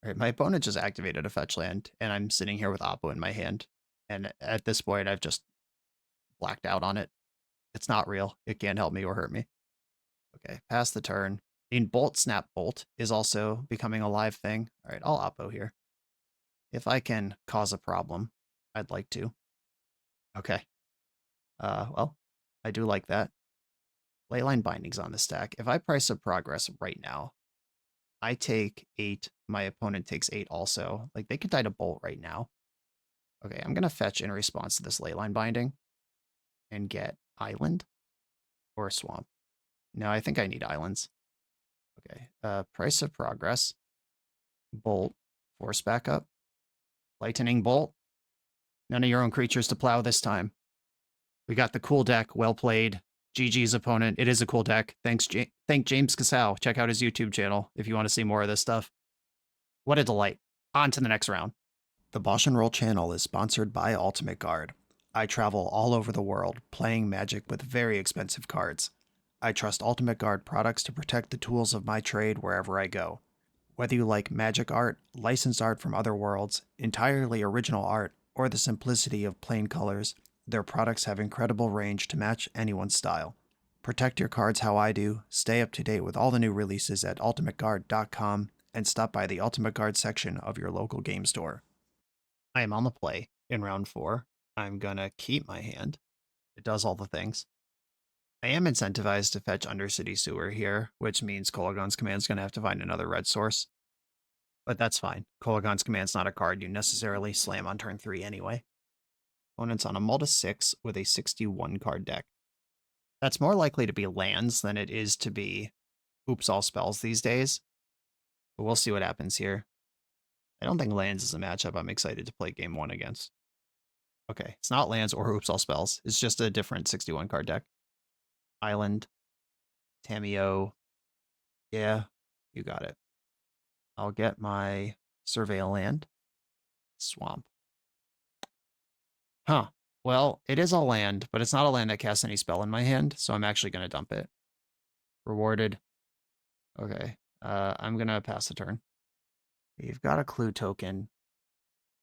All right, my opponent just activated a fetch land, and I'm sitting here with Oppo in my hand. And at this point, I've just blacked out on it. It's not real. It can't help me or hurt me. Okay, pass the turn. Bolt Snap Bolt is also becoming a live thing. All right, I'll Oppo here. If I can cause a problem, I'd like to. Okay. Well, I do like that. Leyline Bindings on the stack. If I Price of Progress right now, I take 8. My opponent takes 8 also. Like, they could die to Bolt right now. Okay, I'm going to fetch in response to this Leyline Binding and get Island or Swamp. No, I think I need Islands. Okay, Price of Progress. Bolt. Force backup. Lightning Bolt. None of your own creatures to plow this time. We got the cool deck. Well played. GG's opponent. It is a cool deck. Thank James Kisau. Check out his YouTube channel if you want to see more of this stuff. What a delight. On to the next round. The BoshNRoll channel is sponsored by Ultimate Guard. I travel all over the world playing Magic with very expensive cards. I trust Ultimate Guard products to protect the tools of my trade wherever I go. Whether you like magic art, licensed art from other worlds, entirely original art, or the simplicity of plain colors, their products have incredible range to match anyone's style. Protect your cards how I do, stay up to date with all the new releases at ultimateguard.com, and stop by the Ultimate Guard section of your local game store. I am on the play in round 4. I'm gonna keep my hand. It does all the things. I am incentivized to fetch Undercity Sewer here, which means Kolagon's Command's gonna have to find another red source. But that's fine. Kolagon's Command's not a card you necessarily slam on turn 3 anyway. Opponent's on a Multa 6 with a 61 card deck. That's more likely to be lands than it is to be Oops All Spells these days. But we'll see what happens here. I don't think lands is a matchup I'm excited to play game 1 against. Okay, it's not lands or Oops All Spells. It's just a different 61 card deck. Island. Tamiyo. Yeah, you got it. I'll get my Surveil land. Swamp. Huh. Well, it is a land, but it's not a land that casts any spell in my hand, so I'm actually going to dump it. Rewarded. Okay. I'm going to pass the turn. You've got a clue token.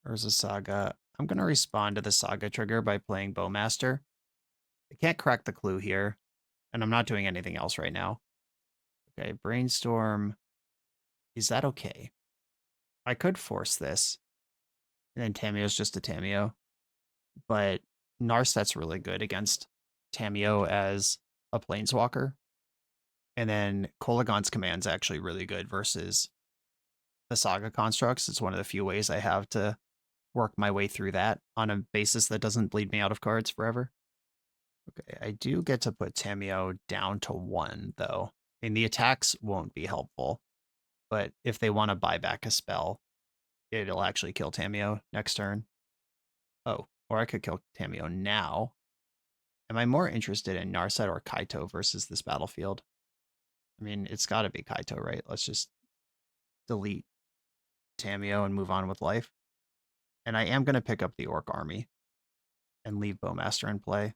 There's a saga. I'm going to respond to the saga trigger by playing BOWMASTER. I can't crack the clue here, and I'm not doing anything else right now. Okay, Brainstorm. Is that okay? I could force this, and then Tamiyo's just a Tamiyo. But Narset's really good against Tamiyo as a Planeswalker. And then Kolagon's Command's actually really good versus the Saga constructs. It's one of the few ways I have to work my way through that on a basis that doesn't bleed me out of cards forever. Okay, I do get to put Tamiyo down to 1, though. And the attacks won't be helpful. But if they want to buy back a spell, it'll actually kill Tamiyo next turn. Oh, or I could kill Tamiyo now. Am I more interested in Narset or Kaito versus this battlefield? I mean, it's got to be Kaito, right? Let's just delete Tamiyo and move on with life. And I am going to pick up the Orc Army and leave BOWMASTER in play.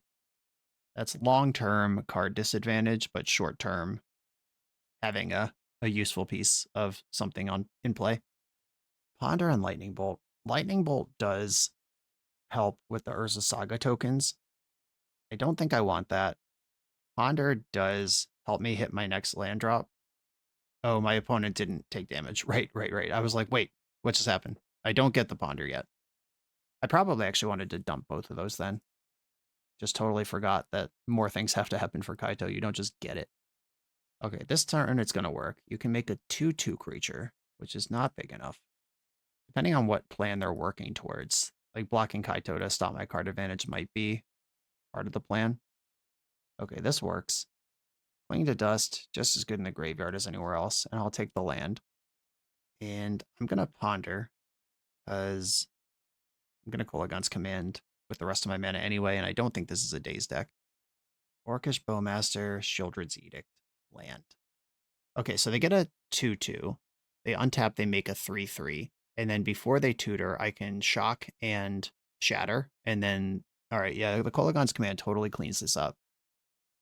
That's long-term card disadvantage, but short-term having a useful piece of something in play. Ponder and Lightning Bolt. Lightning Bolt does help with the Urza Saga tokens. I don't think I want that. Ponder does help me hit my next land drop. Oh, my opponent didn't take damage. Right. I was like, wait, what just happened? I don't get the Ponder yet. I probably actually wanted to dump both of those then. Just totally forgot that more things have to happen for Kaito. You don't just get it. Okay, this turn it's going to work. You can make a 2/2 creature, which is not big enough. Depending on what plan they're working towards, like blocking Kaito to stop my card advantage might be part of the plan. Okay, this works. Cling to Dust, just as good in the graveyard as anywhere else, and I'll take the land. And I'm going to ponder because I'm going to Kolagon's Command with the rest of my mana anyway, and I don't think this is a Daze deck. Orcish Bowmaster, Shieldred's Edict, land. Okay, so they get a 2/2. They untap, they make a 3/3. And then before they tutor, I can shock and shatter. And then, all right, yeah, the Kolagon's Command totally cleans this up.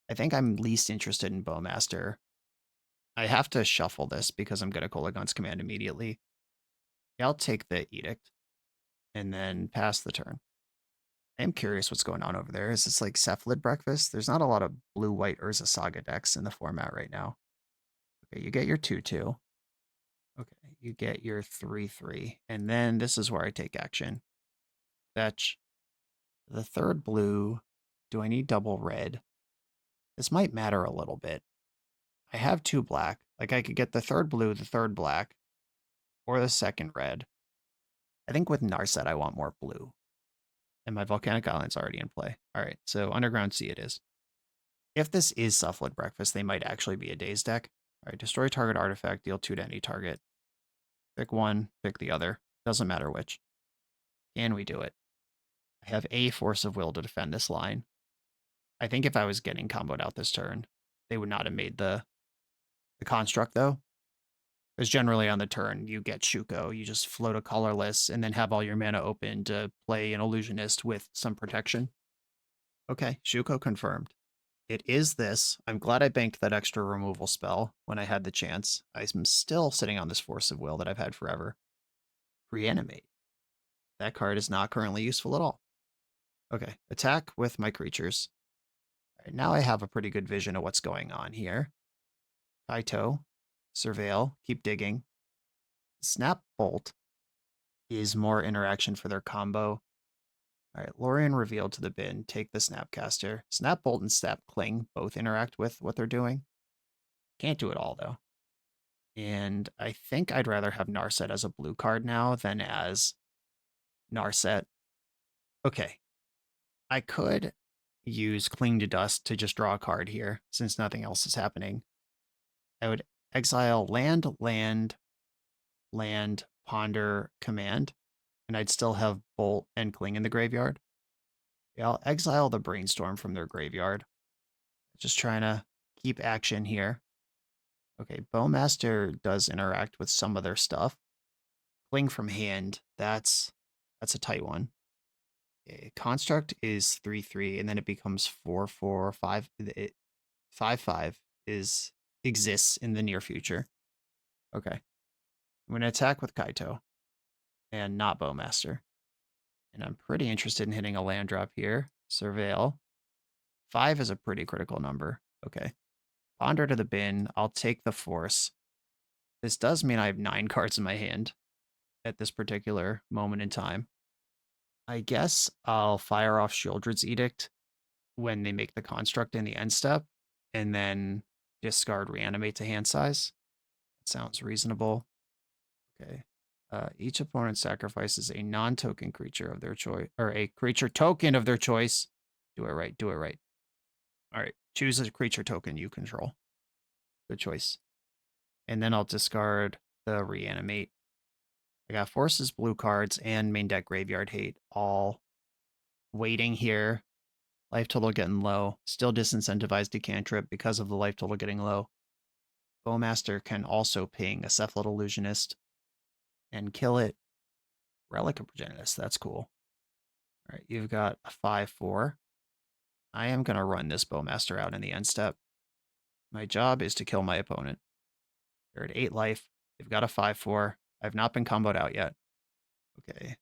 I think I'm least interested in Bowmaster. I have to shuffle this because I'm going to Kolagon's Command immediately. Yeah, I'll take the Edict and then pass the turn. I am curious what's going on over there. Is this like Cephalid Breakfast? There's not a lot of blue-white Urza Saga decks in the format right now. Okay, you get your 2/2. Okay, you get your 3/3. And then this is where I take action. Fetch the third blue. Do I need double red? This might matter a little bit. I have 2 black. Like I could get the third blue, the third black, or the second red. I think with Narset I want more blue. And my Volcanic Island's already in play. All right, so Underground Sea it is. If this is Cephalid Breakfast, they might actually be a Daze deck. All right, destroy target artifact, deal 2 to any target. Pick one, pick the other. Doesn't matter which. Can we do it? I have a Force of Will to defend this line. I think if I was getting comboed out this turn, they would not have made the construct, though. Because generally on the turn, you get Shuko. You just float a colorless and then have all your mana open to play an Illusionist with some protection. Okay, Shuko confirmed. It is this. I'm glad I banked that extra removal spell when I had the chance. I'm still sitting on this Force of Will that I've had forever. Reanimate. That card is not currently useful at all. Okay, attack with my creatures. All right, now I have a pretty good vision of what's going on here. Kaito, Surveil, keep digging. Snap Bolt is more interaction for their combo. All right, Lorien revealed to the bin. Take the Snapcaster. Snap Bolt and Snap Cling both interact with what they're doing. Can't do it all, though. And I think I'd rather have Narset as a blue card now than as Narset. Okay. I could use Cling to Dust to just draw a card here, since nothing else is happening. I would exile land, land, land, ponder, command, and I'd still have Bolt and Cling in the graveyard. Yeah, I'll exile the Brainstorm from their graveyard. Just trying to keep action here. Okay, Bowmaster does interact with some of their stuff. Cling from hand, that's a tight one. Okay, Construct is 3/3, and then it becomes 4/4, 5. 5/5 exists in the near future. Okay. I'm going to attack with Kaito and not Bowmaster. And I'm pretty interested in hitting a land drop here. Surveil. 5 is a pretty critical number. Okay. Ponder to the bin. I'll take the Force. This does mean I have 9 cards in my hand at this particular moment in time. I guess I'll fire off Shieldred's Edict when they make the construct in the end step, and then discard Reanimate to hand size. That sounds reasonable. Okay. Each opponent sacrifices a non-token creature of their choice, or a creature token of their choice. Do it right. Do it right. All right. Choose a creature token you control. Good choice. And then I'll discard the Reanimate. I got Forces, blue cards, and main deck Graveyard Hate all waiting here. Life total getting low. Still disincentivized to cantrip because of the life total getting low. Bowmaster can also ping a Cephalid Illusionist and kill it. Relic of Progenitus, that's cool. All right, you've got a 5/4. I am going to run this Bowmaster out in the end step. My job is to kill my opponent. They're at 8 life. They've got a 5/4. I've not been comboed out yet. Okay.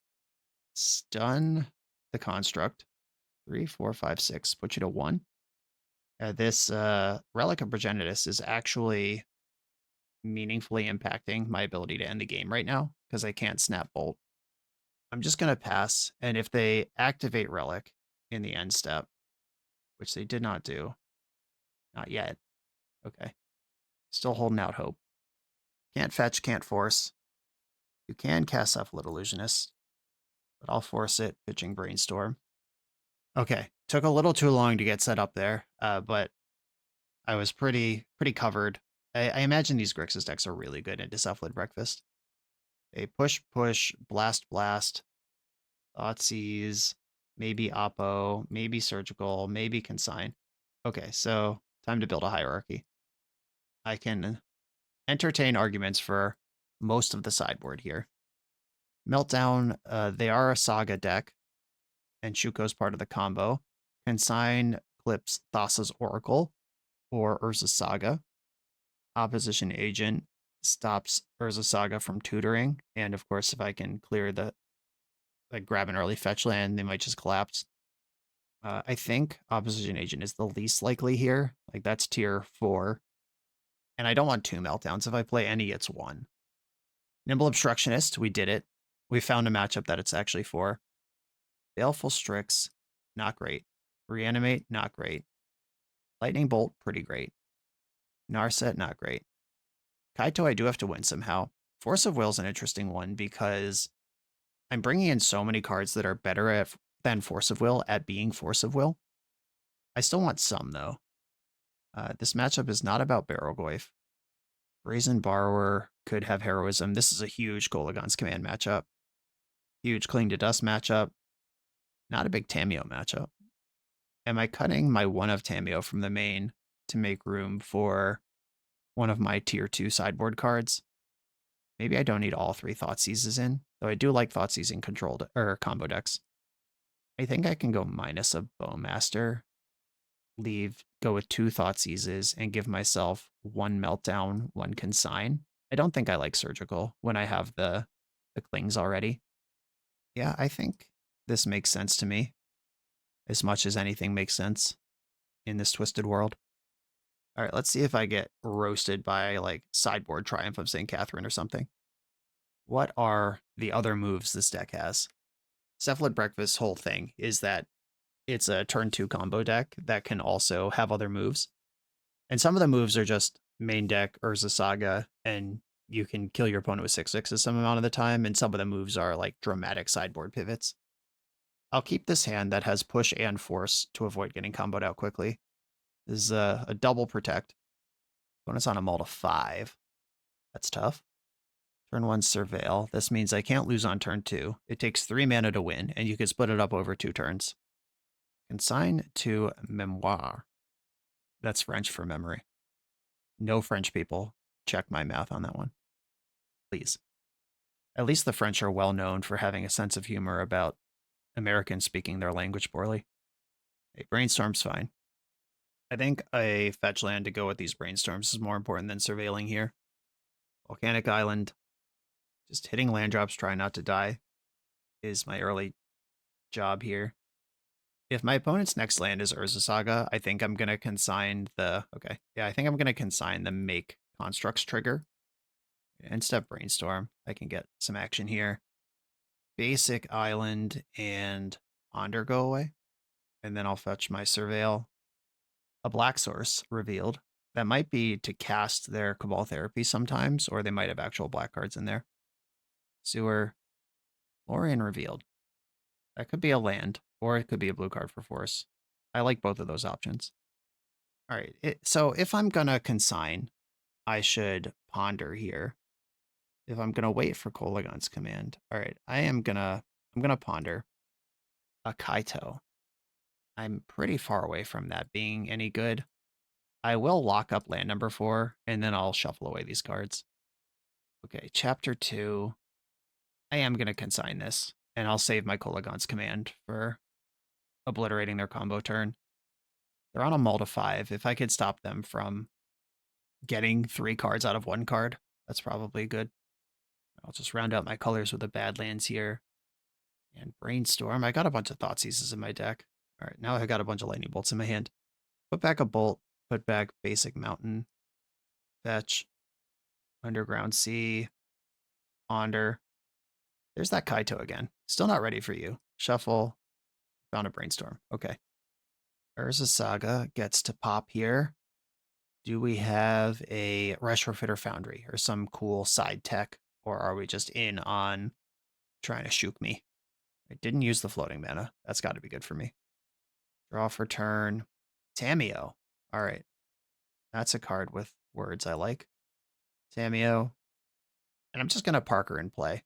Stun the construct. 3, 4, 5, 6. Put you to 1. This Relic of Progenitus is actually meaningfully impacting my ability to end the game right now because I can't snap bolt. I'm just going to pass, and if they activate Relic in the end step, which they did not do, not yet. Okay. Still holding out hope. Can't fetch, can't force. You can cast Cephalid Illusionist, but I'll force it, pitching Brainstorm. Okay, took a little too long to get set up there, but I was pretty covered. I imagine these Grixis decks are really good into Cephalid Breakfast. A push, push, blast, blast, Thoughtseize, maybe Oppo, maybe Surgical, maybe Consign. Okay, so time to build a hierarchy. I can entertain arguments for most of the sideboard here. Meltdown, they are a Saga deck, and Shuko's part of the combo. Consign clips Thassa's Oracle or Urza's Saga. Opposition Agent stops Urza Saga from tutoring, and of course, if I can clear the grab an early fetch land, they might just collapse. I think Opposition Agent is the least likely here. Like, that's tier 4. And I don't want 2 meltdowns. If I play any, it's 1. Nimble Obstructionist, we did it. We found a matchup that it's actually for. Baleful Strix, not great. Reanimate, not great. Lightning Bolt, pretty great. Narset, not great. Kaito, I do have to win somehow. Force of Will is an interesting one because I'm bringing in so many cards that are better than Force of Will at being Force of Will. I still want some, though. This matchup is not about Barrowgoyf. Brazen Borrower could have Heroism. This is a huge Kolaghan's Command matchup. Huge Cling to Dust matchup. Not a big Tamiyo matchup. Am I cutting my 1 of Tamiyo from the main to make room for one of my tier 2 sideboard cards? Maybe I don't need all 3 Thoughtseizes in, though I do like Thoughtseizing controlled or combo decks. I think I can go minus a BOWMASTER, go with 2 Thoughtseizes, and give myself 1 Meltdown, 1 Consign. I don't think I like Surgical when I have the Clings already. Yeah, I think this makes sense to me, as much as anything makes sense in this twisted world. All right, let's see if I get roasted by, like, Sideboard Triumph of St. Catherine or something. What are the other moves this deck has? Cephalid Breakfast's whole thing is that it's a turn 2 combo deck that can also have other moves. And some of the moves are just main deck Urza Saga, and you can kill your opponent with 6/6s some amount of the time, and some of the moves are like dramatic sideboard pivots. I'll keep this hand that has push and force to avoid getting comboed out quickly. This is a double protect. Opponent's on a mull to 5. That's tough. Turn 1 Surveil. This means I can't lose on turn 2. It takes 3 mana to win, and you can split it up over 2 turns. Consign to Memoire. That's French for memory. No French people. Check my math on that one. Please. At least the French are well known for having a sense of humor about Americans speaking their language poorly. Hey, Brainstorm's fine. I think a fetch land to go with these Brainstorms is more important than surveilling here. Volcanic Island. Just hitting land drops, trying not to die, is my early job here. If my opponent's next land is Urza Saga, I think I'm going to consign the... Okay. Yeah, I think I'm going to consign the Make Constructs trigger. Instead of Brainstorm, I can get some action here. Basic Island and Ponder go away. And then I'll fetch my Surveil. A Black Source revealed. That might be to cast their Cabal Therapy sometimes, or they might have actual black cards in there. Sewer. Lorien revealed. That could be a land, or it could be a blue card for force. I like both of those options. All right, so if I'm going to consign, I should ponder here. If I'm going to wait for Kolaghan's command. All right, I'm going to ponder a Kaito. I'm pretty far away from that being any good. I will lock up land number 4, and then I'll shuffle away these cards. Okay, chapter 2. I am going to consign this, and I'll save my Kolaghan's command for obliterating their combo turn. They're on a mull to 5. If I could stop them from getting 3 cards out of 1 card, that's probably good. I'll just round out my colors with the Badlands here. And Brainstorm. I got a bunch of Thoughtseizes in my deck. All right, now I got a bunch of Lightning Bolts in my hand. Put back a Bolt. Put back Basic Mountain. Fetch. Underground Sea. Ponder. There's that Kaito again. Still not ready for you. Shuffle. Found a Brainstorm. Okay. Urza Saga gets to pop here. Do we have a Retrofitter Foundry or some cool side tech? Or are we just in on trying to shoot me? I didn't use the floating mana. That's got to be good for me. Draw for turn. Tamiyo. All right. That's a card with words I like. Tamiyo. And I'm just going to Parker in play.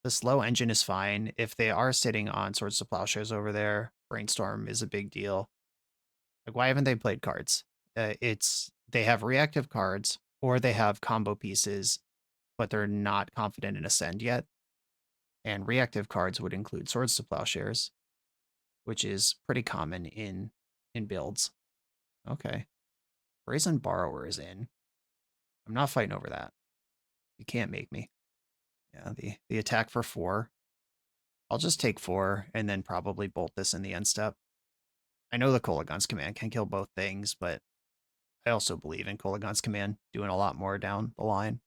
The slow engine is fine. If they are sitting on Swords to Plowshares over there, Brainstorm is a big deal. Like, why haven't they played cards? They have reactive cards, or they have combo pieces, but they're not confident in Ascend yet. And reactive cards would include Swords to Plowshares, which is pretty common in builds. Okay. Brazen Borrower is in. I'm not fighting over that. You can't make me. Yeah, the attack for 4. I'll just take 4 and then probably bolt this in the end step. I know the Kolagon's command can kill both things, but I also believe in Kolagon's command doing a lot more down the line.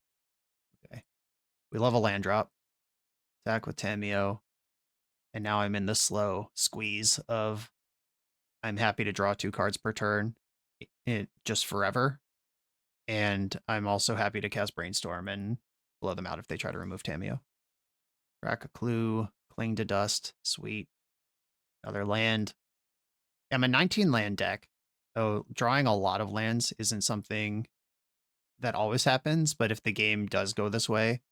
Okay. We love a land drop. Attack with Tameo. And now I'm in the slow squeeze of I'm happy to draw 2 cards per turn just forever. And I'm also happy to cast Brainstorm and blow them out if they try to remove Tameo. Crack a Clue, Cling to Dust, sweet. Another land. I'm a 19 land deck. So drawing a lot of lands isn't something that always happens, but if the game does go this way,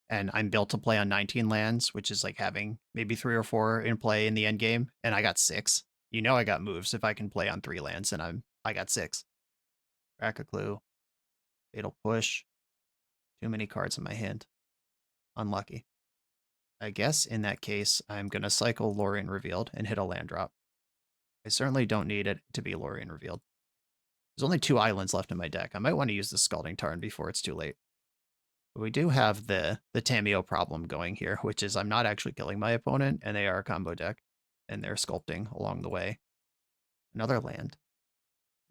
and I'm built to play on 19 lands, which is like having maybe 3 or 4 in play in the end game, and I got 6. You know I got moves if I can play on 3 lands, and I got 6. Crack a Clue. Fatal Push. Too many cards in my hand. Unlucky. I guess in that case, I'm going to cycle Lorien Revealed and hit a land drop. I certainly don't need it to be Lorien Revealed. There's only 2 islands left in my deck. I might want to use the Scalding Tarn before it's too late. But we do have the Tameo problem going here, which is I'm not actually killing my opponent, and they are a combo deck, and they're sculpting along the way. Another land.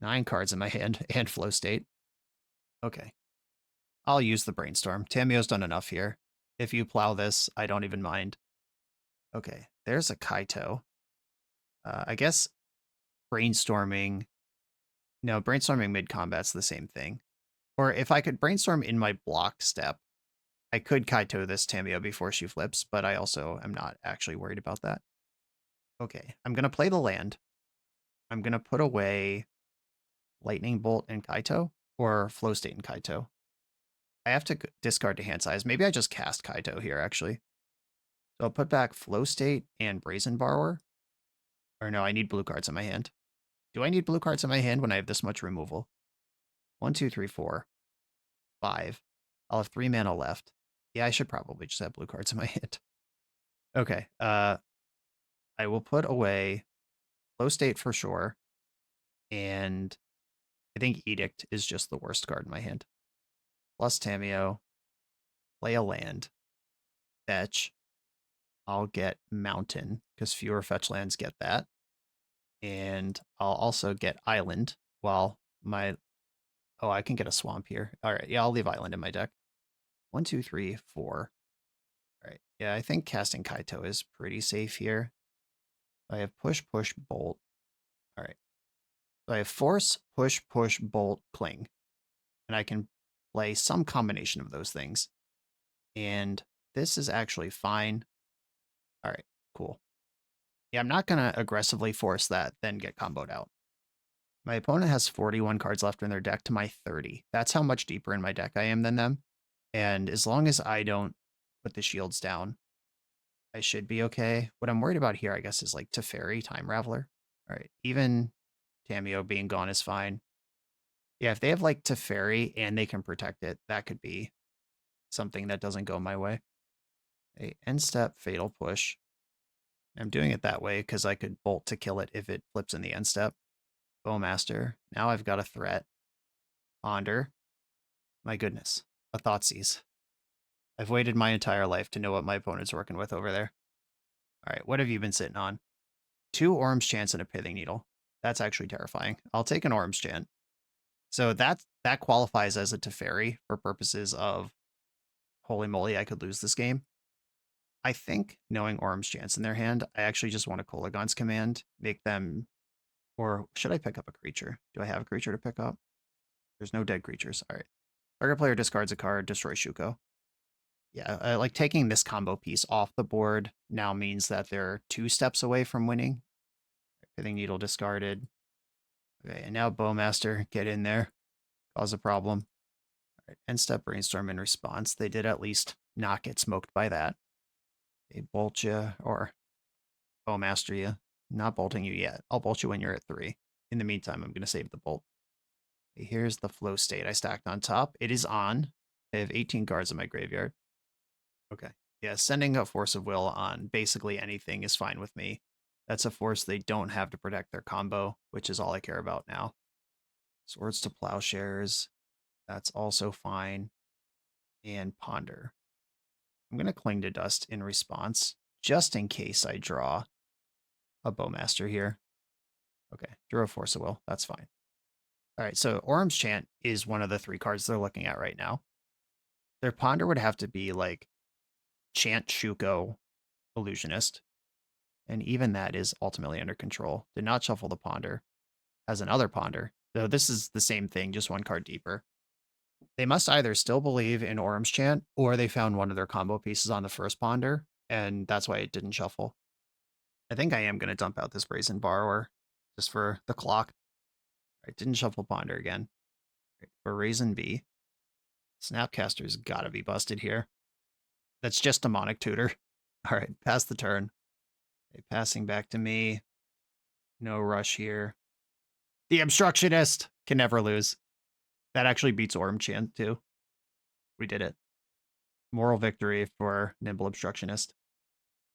9 cards in my hand and flow state. Okay. I'll use the Brainstorm. Tameo's done enough here. If you plow this, I don't even mind. Okay, there's a Kaito. I guess brainstorming... No, brainstorming mid-combat's the same thing. Or if I could brainstorm in my block step, I could Kaito this Tameo before she flips, but I also am not actually worried about that. Okay, I'm going to play the land. I'm going to put away Lightning Bolt and Kaito, or Flow State and Kaito. I have to discard to hand size. Maybe I just cast Kaito here, actually. So I'll put back Flow State and Brazen Borrower. Or no, I need blue cards in my hand. Do I need blue cards in my hand when I have this much removal? 1, 2, 3, 4, 5. I'll have 3 mana left. Yeah, I should probably just have blue cards in my hand. Okay, I will put away Flow State for sure. And I think Edict is just the worst card in my hand. Plus Tameo. Play a land. Fetch. I'll get Mountain, because fewer fetch lands get that. And I'll also get Island, while my... Oh, I can get a Swamp here. Alright, yeah, I'll leave Island in my deck. 1, 2, 3, 4. Alright, yeah, I think casting Kaito is pretty safe here. I have Push, Push, Bolt. Alright. So I have Force, Push, Push, Bolt, Cling. And I can play some combination of those things. And this is actually fine. Alright, cool. Yeah, I'm not going to aggressively force that, then get comboed out. My opponent has 41 cards left in their deck to my 30. That's how much deeper in my deck I am than them. And as long as I don't put the shields down, I should be okay. What I'm worried about here, I guess, is like Teferi, Time Raveler. All right, even Tameo being gone is fine. Yeah, if they have like Teferi and they can protect it, that could be something that doesn't go my way. A end step, Fatal Push. I'm doing it that way because I could bolt to kill it if it flips in the end step. BOWMASTER. Now I've got a threat. Ponder. My goodness. A Thoughtseize. I've waited my entire life to know what my opponent's working with over there. Alright, what have you been sitting on? 2 Orim's Chants and a Pithing Needle. That's actually terrifying. I'll take an Orim's Chant. So that qualifies as a Teferi for purposes of holy moly, I could lose this game. I think, knowing Orim's Chants in their hand, I actually just want a Kolagon's command, make them... Or should I pick up a creature? Do I have a creature to pick up? There's no dead creatures. All right. Target player discards a card, destroy Shuko. Yeah, like taking this combo piece off the board now means that they're 2 steps away from winning. Pithing Needle discarded. Okay, and now BOWMASTER, get in there. Cause a problem. End step Brainstorm in response. They did at least not get smoked by that. They bolt you or BOWMASTER you. Not bolting you yet. I'll bolt you when you're at 3. In the meantime, I'm going to save the bolt. Okay, here's the flow state I stacked on top. It is on. I have 18 cards in my graveyard. Okay. Yeah, sending a Force of Will on basically anything is fine with me. That's a force they don't have to protect their combo, which is all I care about now. Swords to Plowshares. That's also fine. And Ponder. I'm going to Cling to Dust in response, just in case I draw a BOWMASTER here. Okay, drew a Force of Will. That's fine. All right, so Orum's Chant is one of the 3 cards they're looking at right now. Their Ponder would have to be like Chant Shuko Illusionist. And even that is ultimately under control. Did not shuffle the Ponder. Has another Ponder. So this is the same thing, just 1 card deeper. They must either still believe in Orum's Chant, or they found one of their combo pieces on the first Ponder, and that's why it didn't shuffle. I think I am going to dump out this Brazen Borrower, just for the clock. All right, didn't shuffle Ponder again. Right, for Raisin B. Snapcaster's got to be busted here. That's just Demonic Tutor. All right, pass the turn. Okay, passing back to me. No rush here. The Obstructionist can never lose. That actually beats Orm Chant too. We did it. Moral victory for Nimble Obstructionist.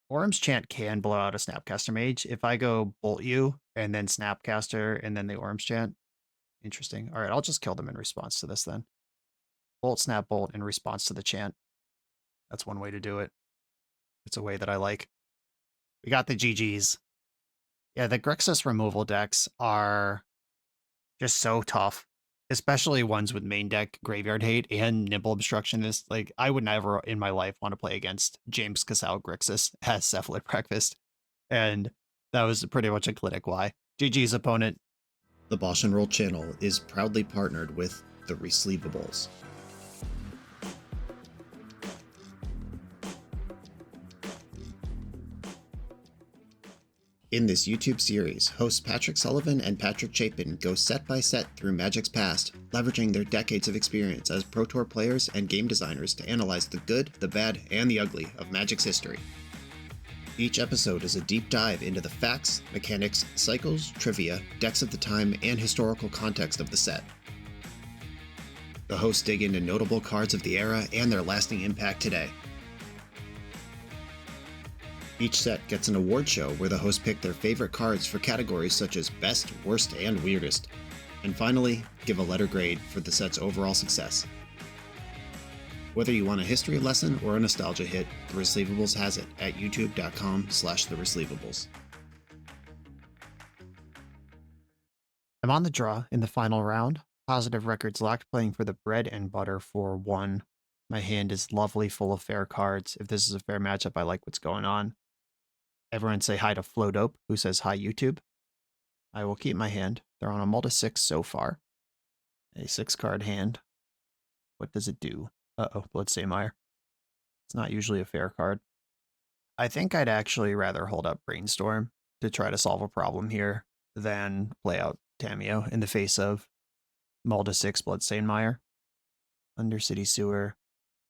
Orm's Chant can blow out a Snapcaster Mage. If I go Bolt You, and then Snapcaster, and then the Orm's Chant. Interesting. All right, I'll just kill them in response to this then. Bolt, Snap, Bolt in response to the Chant. That's one way to do it. It's a way that I like. We got the GGs. Yeah, the Grixis removal decks are just so tough. Especially ones with main deck Graveyard Hate and Nimble Obstructionist. Like, I would never in my life want to play against James Kisau Grixis as Cephalid Breakfast. And that was pretty much a clinic why. GG's opponent. The BoshNRoll channel is proudly partnered with the Resleevables. In this YouTube series, hosts Patrick Sullivan and Patrick Chapin go set by set through Magic's past, leveraging their decades of experience as Pro Tour players and game designers to analyze the good, the bad, and the ugly of Magic's history. Each episode is a deep dive into the facts, mechanics, cycles, trivia, decks of the time, and historical context of the set. The hosts dig into notable cards of the era and their lasting impact today. Each set gets an award show where the hosts pick their favorite cards for categories such as Best, Worst, and Weirdest. And finally, give a letter grade for the set's overall success. Whether you want a history lesson or a nostalgia hit, The Resleevables has it at youtube.com/theresleevables. I'm on the draw in the final round. Positive records locked, playing for the bread and butter for 1. My hand is lovely, full of fair cards. If this is a fair matchup, I like what's going on. Everyone say hi to FloDope, who says hi YouTube. I will keep my hand. They're on a multi-6 so far. A 6-card hand. What does it do? Uh-oh, Bloodstainmire. It's not usually a fair card. I think I'd actually rather hold up Brainstorm to try to solve a problem here than play out Tamiyo in the face of multi-6 Bloodstainmire. Undercity Sewer.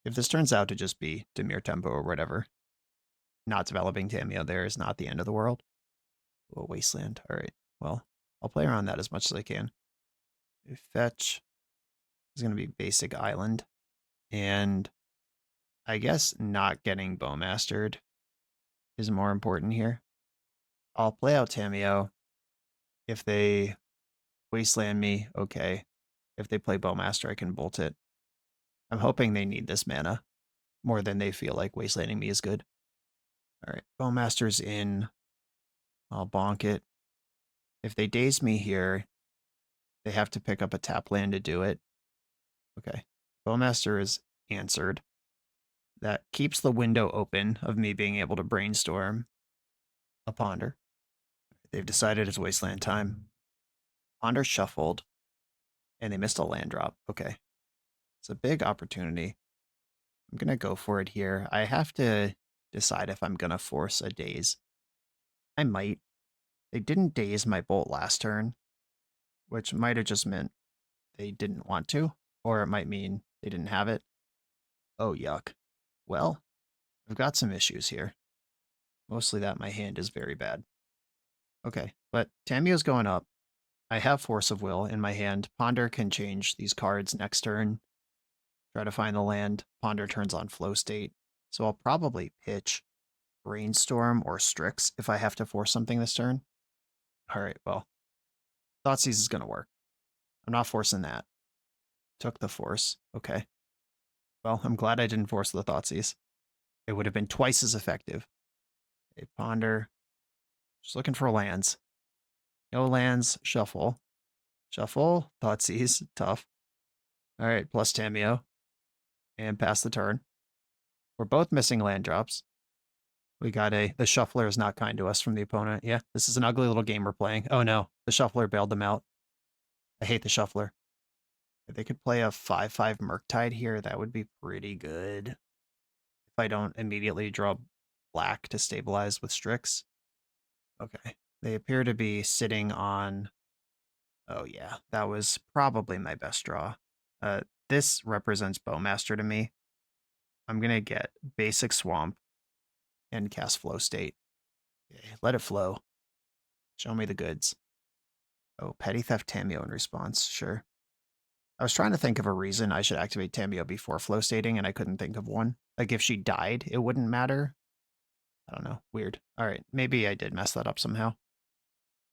If this turns out to just be Demir Tempo or whatever, not developing Tamiyo there is not the end of the world. Oh, Wasteland. All right. Well, I'll play around that as much as I can. Fetch is going to be basic island. And I guess not getting BOWMASTER'd is more important here. I'll play out Tamiyo. If they Wasteland me, okay. If they play BOWMASTER, I can bolt it. I'm hoping they need this mana more than they feel like Wastelanding me is good. All right, BOWMASTER's in. I'll bonk it. If they daze me here, they have to pick up a tap land to do it. Okay, BOWMASTER is answered. That keeps the window open of me being able to brainstorm a Ponder. They've decided it's Wasteland time. Ponder shuffled, and they missed a land drop. Okay, it's a big opportunity. I'm going to go for it here. I have to decide if I'm going to force a daze. I might. They didn't daze my bolt last turn, which might have just meant they didn't want to, or it might mean They didn't have it. Oh, yuck. Well, I've got some issues here. Mostly that my hand is very bad. Okay, but Tamiyo's going up. I have Force of Will in my hand. Ponder can change these cards next turn. Try to find the land. Ponder turns on Flow State. So I'll probably pitch Brainstorm or Strix if I have to force something this turn. Alright, well. Thoughtseize is going to work. I'm not forcing that. Took the force. Okay. Well, I'm glad I didn't force the Thoughtseize. It would have been twice as effective. Okay, Ponder. Just looking for lands. No lands. Shuffle. Shuffle. Thoughtseize. Tough. Alright, plus Tamiyo. And pass the turn. We're both missing land drops. We got the shuffler is not kind to us from the opponent. Yeah, this is an ugly little game we're playing. Oh no, the shuffler bailed them out. I hate the shuffler. If they could play a 5/5 Murktide here, that would be pretty good. If I don't immediately draw black to stabilize with Strix. Okay, they appear to be sitting on... Oh yeah, that was probably my best draw. This represents BOWMASTER to me. I'm going to get basic Swamp and cast Flow State. Okay, let it flow. Show me the goods. Oh, Petty Theft Tamiyo in response, sure. I was trying to think of a reason I should activate Tamiyo before Flow Stating, and I couldn't think of one. Like, if she died, it wouldn't matter. I don't know. Weird. Alright, maybe I did mess that up somehow.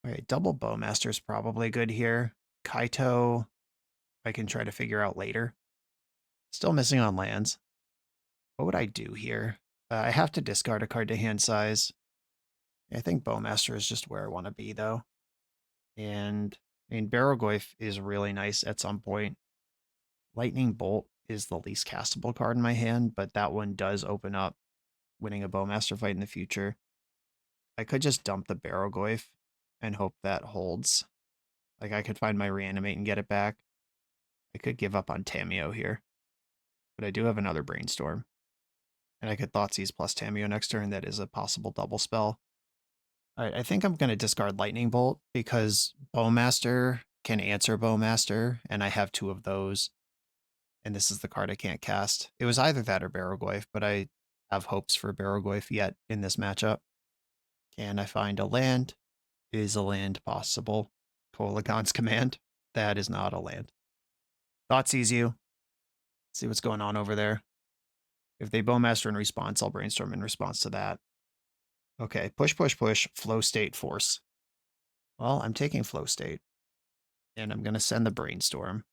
Alright, double BOWMASTER is probably good here. Kaito, I can try to figure out later. Still missing on lands. What would I do here? I have to discard a card to hand size. I think BOWMASTER is just where I want to be, though. And, I mean, Barrowgoyf is really nice at some point. Lightning Bolt is the least castable card in my hand, but that one does open up winning a BOWMASTER fight in the future. I could just dump the Barrowgoyf and hope that holds. Like, I could find my Reanimate and get it back. I could give up on Tamiyo here. But I do have another Brainstorm. And I could Thoughtseize plus Tamiyo next turn. That is a possible double spell. Alright, I think I'm going to discard Lightning Bolt because BOWMASTER can answer BOWMASTER, and I have two of those. And this is the card I can't cast. It was either that or Barrowgoyf, but I have hopes for Barrowgoyf yet in this matchup. Can I find a land? Is a land possible? Kolagon's Command? That is not a land. Thoughtseize you. See what's going on over there. If they BOWMASTER in response, I'll Brainstorm in response to that. Okay, push, push, push, Flow State, Force. Well, I'm taking Flow State. And I'm going to send the Brainstorm.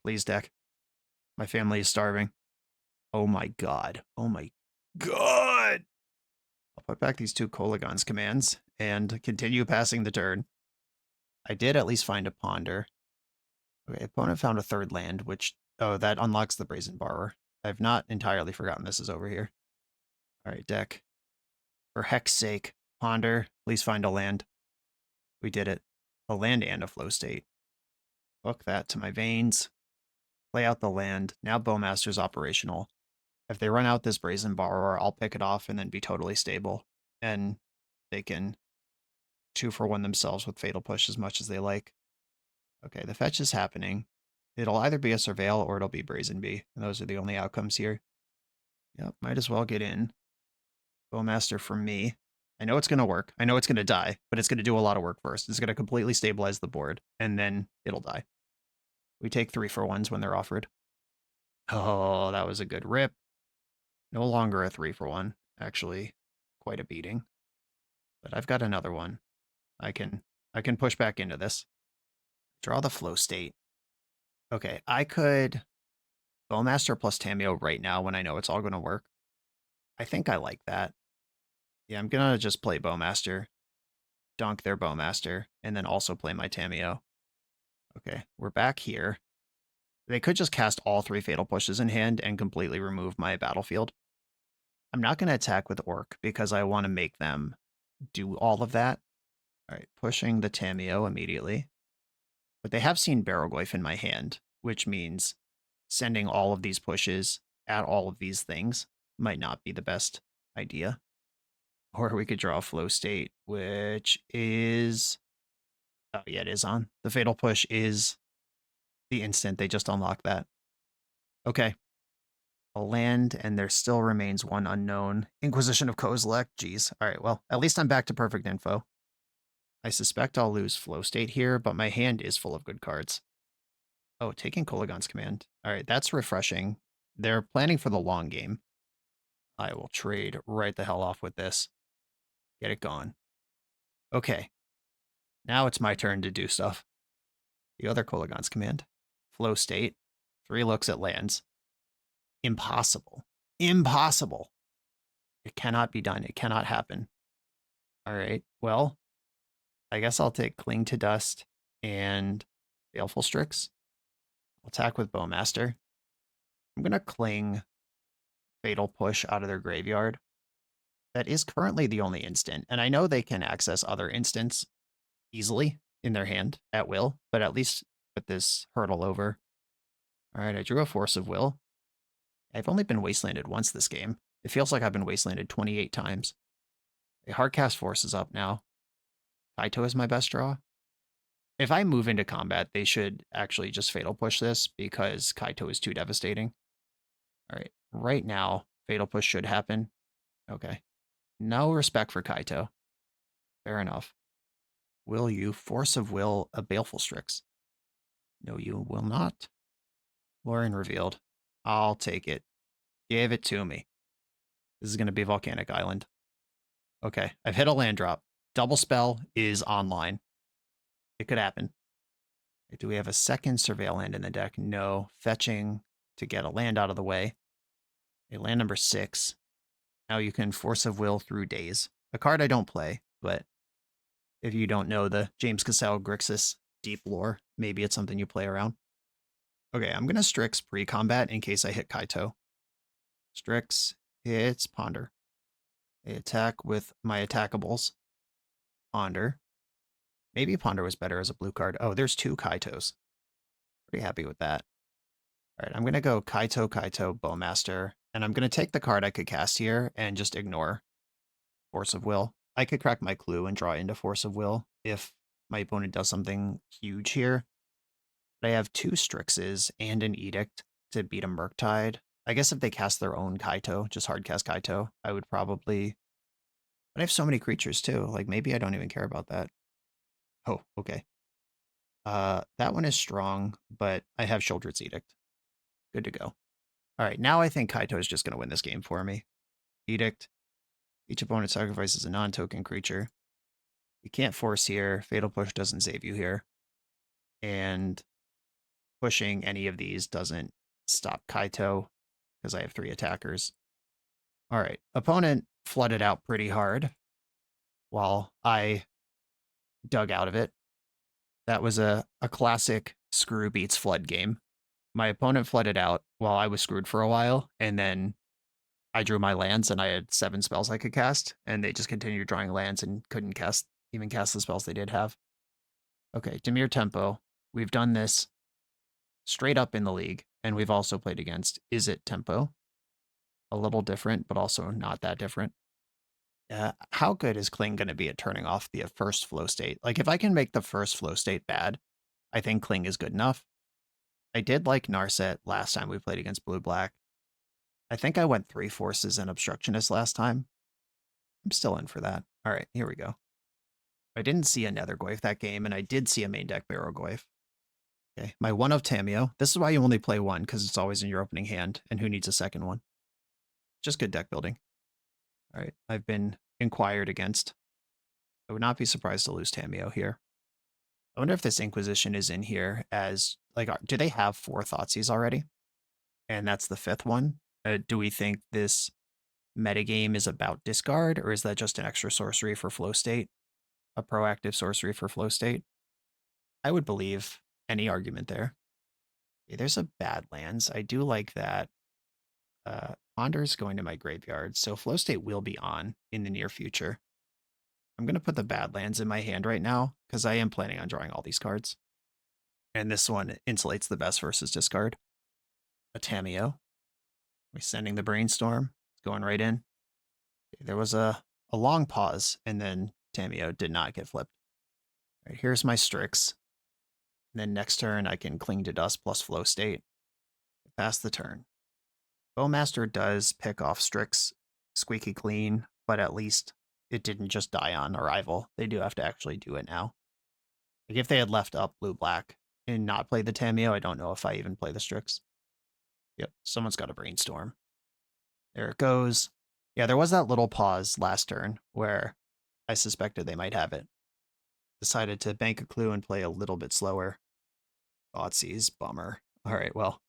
Please, deck. My family is starving. Oh my god. Oh my god! I'll put back these two Kolagon's commands and continue passing the turn. I did at least find a Ponder. Okay, opponent found a third land, which... Oh, that unlocks the Brazen Borrower. I've not entirely forgotten this is over here. Alright, deck. For heck's sake, Ponder, please find a land. We did it. A land and a Flow State. Hook that to my veins. Play out the land. Now BOWMASTER's operational. If they run out this Brazen Borrower, I'll pick it off and then be totally stable. And they can 2-for-1 themselves with Fatal Push as much as they like. Okay, the fetch is happening. It'll either be a Surveil or it'll be Brazen Bee. And those are the only outcomes here. Yep, might as well get in. BOWMASTER for me. I know it's going to work. I know it's going to die, but it's going to do a lot of work first. It's going to completely stabilize the board, and then it'll die. We take 3-for-1s when they're offered. Oh, that was a good rip. No longer a 3-for-1. Actually, quite a beating. But I've got another one. I can push back into this. Draw the Flow State. Okay, I could BOWMASTER plus Tamiyo right now when I know it's all going to work. I think I like that. Yeah, I'm going to just play BOWMASTER, dunk their BOWMASTER, and then also play my Tamiyo. Okay, we're back here. They could just cast all 3 Fatal Pushes in hand and completely remove my battlefield. I'm not going to attack with Orc because I want to make them do all of that. Alright, pushing the Tamiyo immediately. But they have seen Barrowgoyf in my hand, which means sending all of these pushes at all of these things might not be the best idea. Or we could draw a Flow State, which is... Oh, yeah, it is on. The Fatal Push is the instant they just unlock that. Okay. A land, and there still remains one unknown. Inquisition of Kozilek. Jeez. All right, well, at least I'm back to perfect info. I suspect I'll lose flow state here, but my hand is full of good cards. Oh, taking Koligon's command. All right, that's refreshing. They're planning for the long game. I will trade right the hell off with this. Get it gone. Okay. Now it's my turn to do stuff. The other Koligon's command. Flow state. 3 looks at lands. Impossible. Impossible. It cannot be done. It cannot happen. All right. Well, I guess I'll take Cling to Dust and Baleful Strix. I'll attack with BOWMASTER. I'm going to Cling Fatal Push out of their graveyard. That is currently the only instant, and I know they can access other instants easily in their hand at will, but at least put this hurdle over. All right, I drew a Force of Will. I've only been wastelanded once this game. It feels like I've been wastelanded 28 times. A Hardcast Force is up now. Kaito is my best draw. If I move into combat, they should actually just Fatal Push this because Kaito is too devastating. All right, right now, Fatal Push should happen. Okay. No respect for Kaito. Fair enough. Will you Force of Will a Baleful Strix? No, you will not. Lorien revealed. I'll take it. Give it to me. This is going to be Volcanic Island. Okay, I've hit a land drop. Double Spell is online. It could happen. Do we have a second Surveil land in the deck? No. Fetching to get a land out of the way. A land number 6. Now you can Force of Will through Days. A card I don't play, but if you don't know the James Kisau Grixis deep lore, maybe it's something you play around. Okay, I'm going to Strix pre-combat in case I hit Kaito. Strix hits Ponder. They attack with my attackables. Ponder. Maybe Ponder was better as a blue card. Oh, there's 2 Kaitos. Pretty happy with that. All right, I'm going to go Kaito, BOWMASTER, and I'm going to take the card I could cast here and just ignore Force of Will. I could crack my clue and draw into Force of Will if my opponent does something huge here. But I have 2 Strixes and an Edict to beat a Murktide. I guess if they cast their own Kaito, just hardcast Kaito, I would probably... But I have so many creatures too, like maybe I don't even care about that. Oh, okay. That one is strong, but I have Sheoldred's Edict. Good to go. All right, now I think Kaito is just going to win this game for me. Edict. Each opponent sacrifices a non-token creature. You can't force here. Fatal Push doesn't save you here. And pushing any of these doesn't stop Kaito because I have 3 attackers. All right, opponent flooded out pretty hard while I dug out of it. That was a classic screw beats flood game. My opponent flooded out while I was screwed for a while, and then I drew my lands and I had 7 spells I could cast, and they just continued drawing lands and couldn't even cast the spells they did have. Okay, Dimir Tempo. We've done this straight up in the league, and we've also played against Is It Tempo. A little different, but also not that different. How good is Cling going to be at turning off the first flow state? Like, if I can make the first flow state bad, I think Cling is good enough. I did like Narset last time we played against Blue-Black. I think I went 3 Forces and Obstructionist last time. I'm still in for that. All right, here we go. I didn't see a Nethergoyf that game, and I did see a main deck Barrowgoyf. Okay, my 1 of Tameo. This is why you only play 1, because it's always in your opening hand, and who needs a second one? Just good deck building. All right, I've been inquired against. I would not be surprised to lose Tameo here. I wonder if this Inquisition is in here as, like, do they have 4 Thoughtseize already? And that's the 5th one? Do we think this metagame is about discard, or is that just an extra sorcery for flow state? A proactive sorcery for flow state? I would believe any argument there. Okay, there's a Badlands. I do like that. Ponder's going to my graveyard, so flow state will be on in the near future. I'm going to put the Badlands in my hand right now, because I am planning on drawing all these cards. And this one insulates the best versus discard. A Tameo. We're sending the Brainstorm. It's going right in. Okay, there was a long pause, and then Tameo did not get flipped. All right, here's my Strix. And then next turn, I can Cling to Dust plus Flow State. If Pass the turn. BOWMASTER does pick off Strix squeaky clean, but at least it didn't just die on arrival. They do have to actually do it now. Like if they had left up blue-black and not played the Tamiyo, I don't know if I even play the Strix. Yep, someone's got to brainstorm. There it goes. Yeah, there was that little pause last turn where I suspected they might have it. Decided to bank a clue and play a little bit slower. Thoughtseize, bummer. All right, well,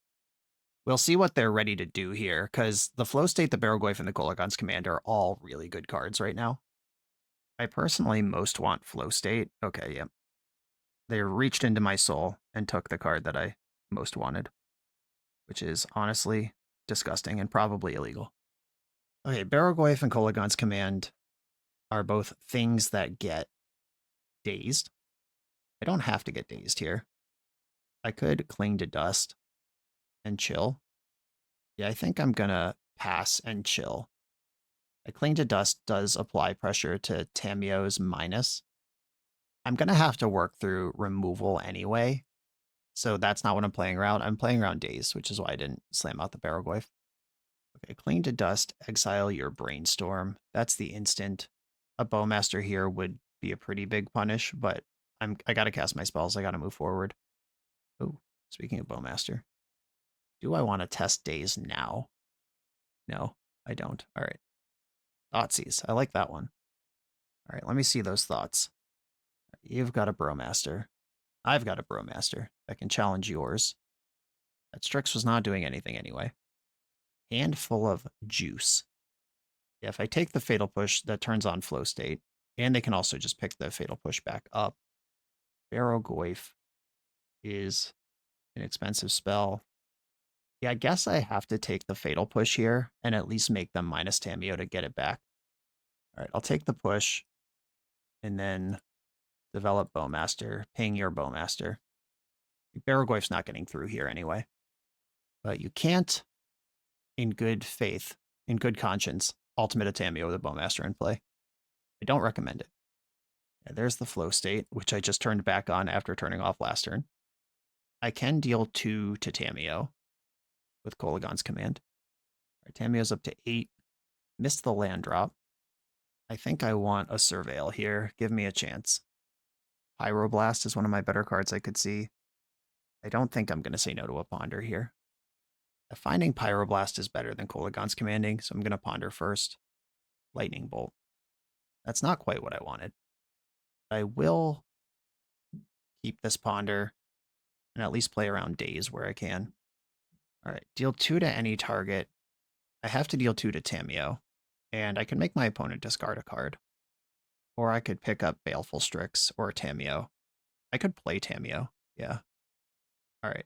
we'll see what they're ready to do here, because the Flow State, the Barrelgoyf, and the Kolagon's Command are all really good cards right now. I personally most want Flow State. Okay, yep. They reached into my soul and took the card that I most wanted, which is honestly disgusting and probably illegal. Okay, Barrelgoyf and Kolagon's Command are both things that get dazed. I don't have to get dazed here. I could Cling to Dust and chill. Yeah, I think I'm gonna pass and chill. A Cling to Dust does apply pressure to Tamiyo's minus. I'm gonna have to work through removal anyway, so that's not what I'm playing around. I'm playing around Daze, which is why I didn't slam out the Barrelgoyf. Okay, Cling to Dust, exile your Brainstorm. That's the instant. A BOWMASTER here would be a pretty big punish, but I gotta cast my spells. I gotta move forward. Oh, speaking of BOWMASTER, do I want to test Daze now? No, I don't. All right. Thoughtseize. I like that one. All right, let me see those thoughts. You've got a BOWMASTER. I've got a BOWMASTER that can challenge yours. That Strix was not doing anything anyway. Handful of juice. Yeah, if I take the Fatal Push, that turns on Flow State, and they can also just pick the Fatal Push back up. Barrelgoyf is an expensive spell. Yeah, I guess I have to take the Fatal Push here and at least make them minus Tamiyo to get it back. All right, I'll take the push and then develop BOWMASTER, ping your BOWMASTER. Barrelgoyf's not getting through here anyway. But you can't, in good faith, in good conscience, ultimate a Tamiyo with a BOWMASTER in play. I don't recommend it. Yeah, there's the Flow State, which I just turned back on after turning off last turn. I can deal 2 to Tamiyo with Kolagon's Command. All right, Tamiyo's up to 8. Missed the land drop. I think I want a Surveil here. Give me a chance. Pyroblast is one of my better cards I could see. I don't think I'm going to say no to a Ponder here. Finding Pyroblast is better than Kolagon's Commanding, so I'm going to Ponder first. Lightning Bolt. That's not quite what I wanted. I will keep this Ponder and at least play around Daze where I can. All right, deal 2 to any target. I have to deal 2 to Tamiyo, and I can make my opponent discard a card. Or I could pick up Baleful Strix or Tamiyo. I could play Tamiyo, yeah. All right,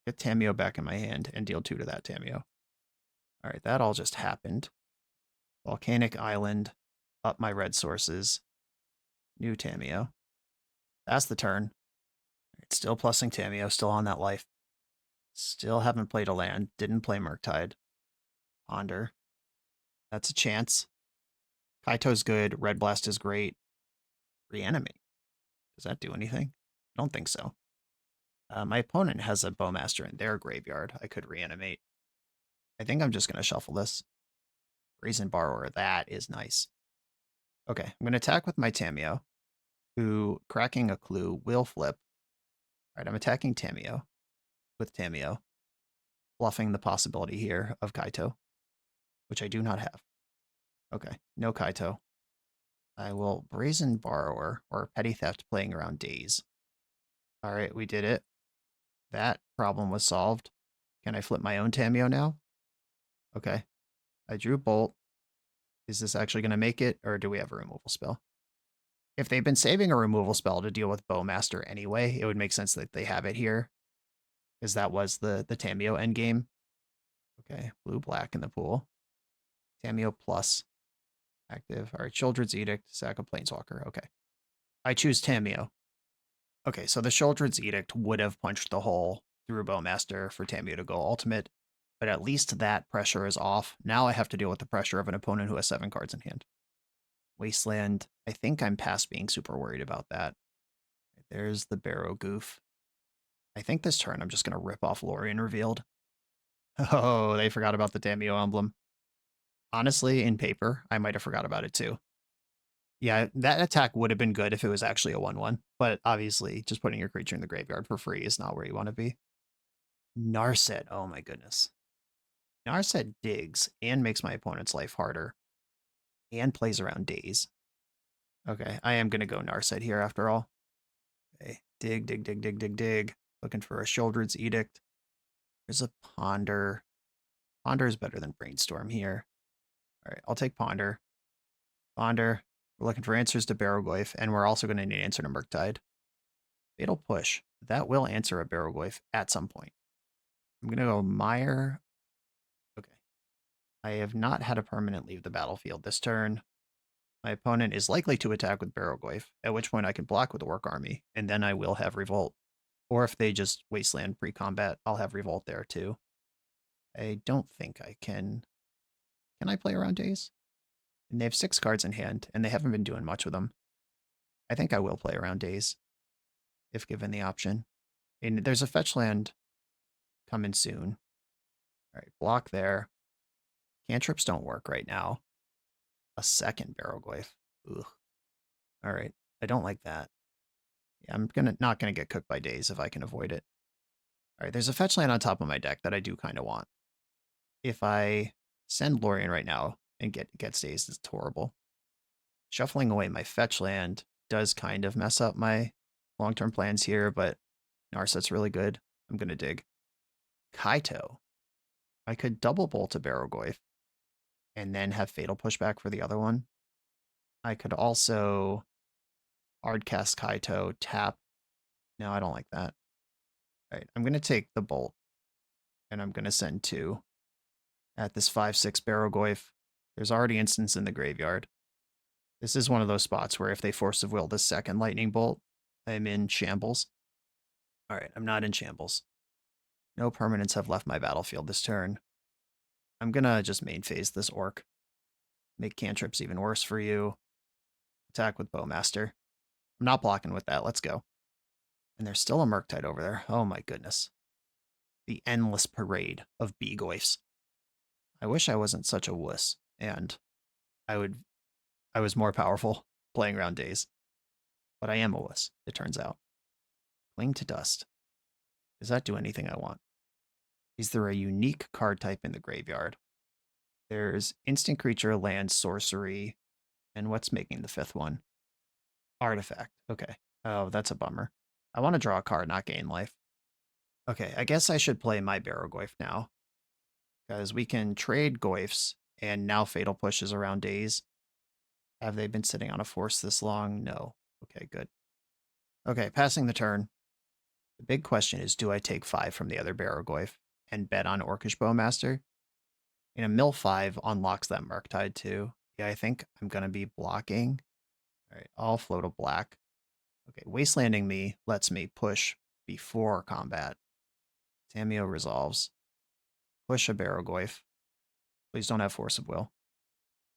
get Tamiyo back in my hand and deal 2 to that Tamiyo. All right, that all just happened. Volcanic Island, up my red sources. New Tamiyo. That's the turn. It's still plussing Tamiyo, still on that life. Still haven't played a land, didn't play Murktide. Ponder. That's a chance. Kaito's good, Red Blast is great. Reanimate. Does that do anything? I don't think so. My opponent has a BOWMASTER in their graveyard. I could reanimate. I think I'm just going to shuffle this. Brazen Borrower, that is nice. Okay, I'm going to attack with my Tamiyo, who, cracking a clue, will flip. All right, I'm attacking Tamiyo with Tamiyo, bluffing the possibility here of Kaito, which I do not have. Okay, no Kaito. I will Brazen Borrower, or Petty Theft playing around Daze. All right, we did it. That problem was solved. Can I flip my own Tamiyo now? Okay. I drew Bolt. Is this actually going to make it, or do we have a removal spell? If they've been saving a removal spell to deal with BOWMASTER anyway, it would make sense that they have it here, because that was the Tamiyo endgame. Okay, blue-black in the pool. Tamiyo plus active. All right, Children's Edict, sack of Planeswalker. Okay. I choose Tamiyo. Okay, so the Children's Edict would have punched the hole through BOWMASTER for Tamiyo to go ultimate, but at least that pressure is off. Now I have to deal with the pressure of an opponent who has 7 cards in hand. Wasteland, I think I'm past being super worried about that. There's the Barrow Goof. I think this turn I'm just going to rip off Lorien Revealed. Oh, they forgot about the Damio emblem. Honestly, in paper, I might have forgot about it too. Yeah, that attack would have been good if it was actually a 1/1, but obviously just putting your creature in the graveyard for free is not where you want to be. Narset, oh my goodness. Narset digs and makes my opponent's life harder and plays around days. Okay, I am going to go Narset here after all. Okay, dig, dig, dig, dig, dig, dig. Looking for a Sheoldred's Edict. There's a Ponder. Ponder is better than Brainstorm here. All right, I'll take Ponder. Ponder. We're looking for answers to Barrowglyph, and we're also going to need an answer to Murktide. Fatal Push. That will answer a Barrowglyph at some point. I'm going to go Mire. Okay. I have not had a permanent leave the battlefield this turn. My opponent is likely to attack with Barrowglyph, at which point I can block with the Work Army, and then I will have Revolt. Or if they just Wasteland pre-combat, I'll have Revolt there too. I don't think I can... Can I play around days? And they have 6 cards in hand, and they haven't been doing much with them. I think I will play around days, if given the option. And there's a fetch land coming soon. All right, block there. Cantrips don't work right now. A second Barrowglyph. Ugh. All right, I don't like that. Yeah, I'm not gonna get cooked by days if I can avoid it. All right, there's a fetch land on top of my deck that I do kind of want. If I send Lorien right now and gets dazed, it's horrible. Shuffling away my fetch land does kind of mess up my long-term plans here, but Narset's really good. I'm going to dig. Kaito. I could double bolt a Barrowglyph and then have Fatal Pushback for the other one. I could also hardcast Kaito, tap. No, I don't like that. All right, I'm going to take the bolt and I'm going to send 2 at this 5/6 Barrowglyph. There's already instants in the graveyard. This is one of those spots where if they Force of Will this second Lightning Bolt, I'm in shambles. All right, I'm not in shambles. No permanents have left my battlefield this turn. I'm gonna just main phase this Orc. Make cantrips even worse for you. Attack with Bowmaster. I'm not blocking with that. Let's go. And there's still a Murktide over there. Oh my goodness. The endless parade of Begoyfs. I wish I wasn't such a wuss, and I was more powerful playing around days. But I am a wuss, it turns out. Cling to Dust. Does that do anything I want? Is there a unique card type in the graveyard? There's instant creature, land, sorcery, and what's making the 5th one? Artifact. Okay. Oh, that's a bummer. I want to draw a card, not gain life. Okay, I guess I should play my Barrowglyph now. Because we can trade Goyfs, and now Fatal Push is around days. Have they been sitting on a force this long? No. Okay, good. Okay, passing the turn. The big question is, do I take 5 from the other Barrowglyph and bet on Orcish Bowmaster? And a mill 5 unlocks that Murktide too. Yeah, I think I'm going to be blocking. All right, I'll float a black. Okay, Wastelanding me lets me push before combat. Tamio resolves. Push a Barrowglyph. Please don't have Force of Will.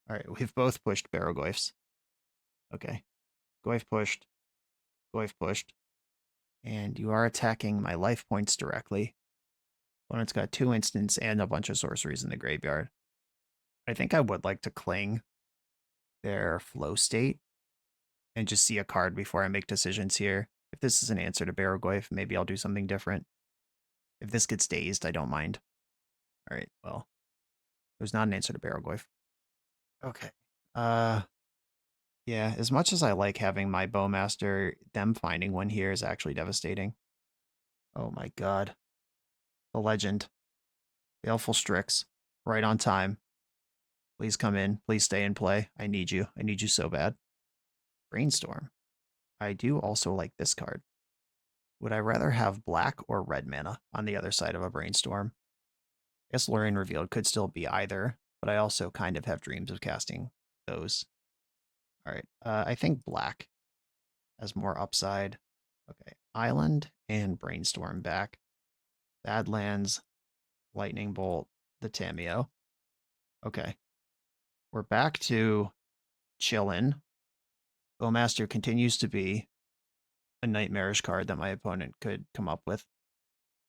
All right, we've both pushed Barrowglyphs. Okay, Glyph pushed. Glyph pushed. And you are attacking my life points directly. Opponent's got 2 instants and a bunch of sorceries in the graveyard. I think I would like to cling their flow state and just see a card before I make decisions here. If this is an answer to Barrowglyph, maybe I'll do something different. If this gets dazed, I don't mind. All right, well, it was not an answer to Barrowglyph. Okay. Yeah, as much as I like having my Bowmaster, them finding one here is actually devastating. Oh my god. The legend. Baleful Strix. Right on time. Please come in. Please stay and play. I need you. I need you so bad. Brainstorm. I do also like this card. Would I rather have black or red mana on the other side of a Brainstorm? I guess Lorien Revealed could still be either, but I also kind of have dreams of casting those. All right, I think black has more upside. Okay, Island and Brainstorm back. Badlands, Lightning Bolt, the Tamio. Okay, we're back to chillin'. Bowmaster continues to be a nightmarish card that my opponent could come up with.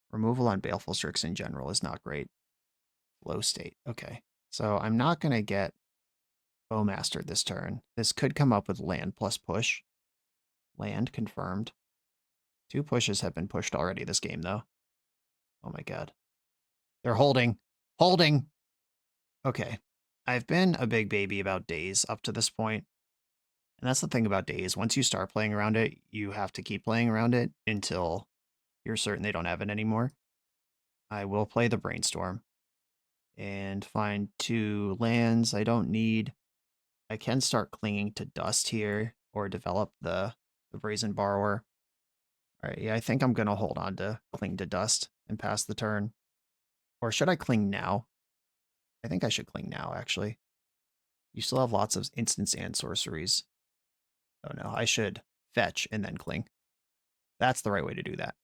Removal on Baleful Strix in general is not great. Flow state. Okay. So I'm not going to get BOWMASTER this turn. This could come up with land plus push. Land confirmed. 2 pushes have been pushed already this game, though. Oh my god. They're holding. Holding! Okay. I've been a big baby about days up to this point. And that's the thing about days. Once you start playing around it, you have to keep playing around it until you're certain they don't have it anymore. I will play the Brainstorm and find 2 lands I don't need. I can start clinging to dust here or develop the Brazen Borrower. All right, yeah, I think I'm going to hold on to cling to dust and pass the turn. Or should I cling now? I think I should cling now, actually. You still have lots of instants and sorceries. Oh no, I should fetch and then cling. That's the right way to do that.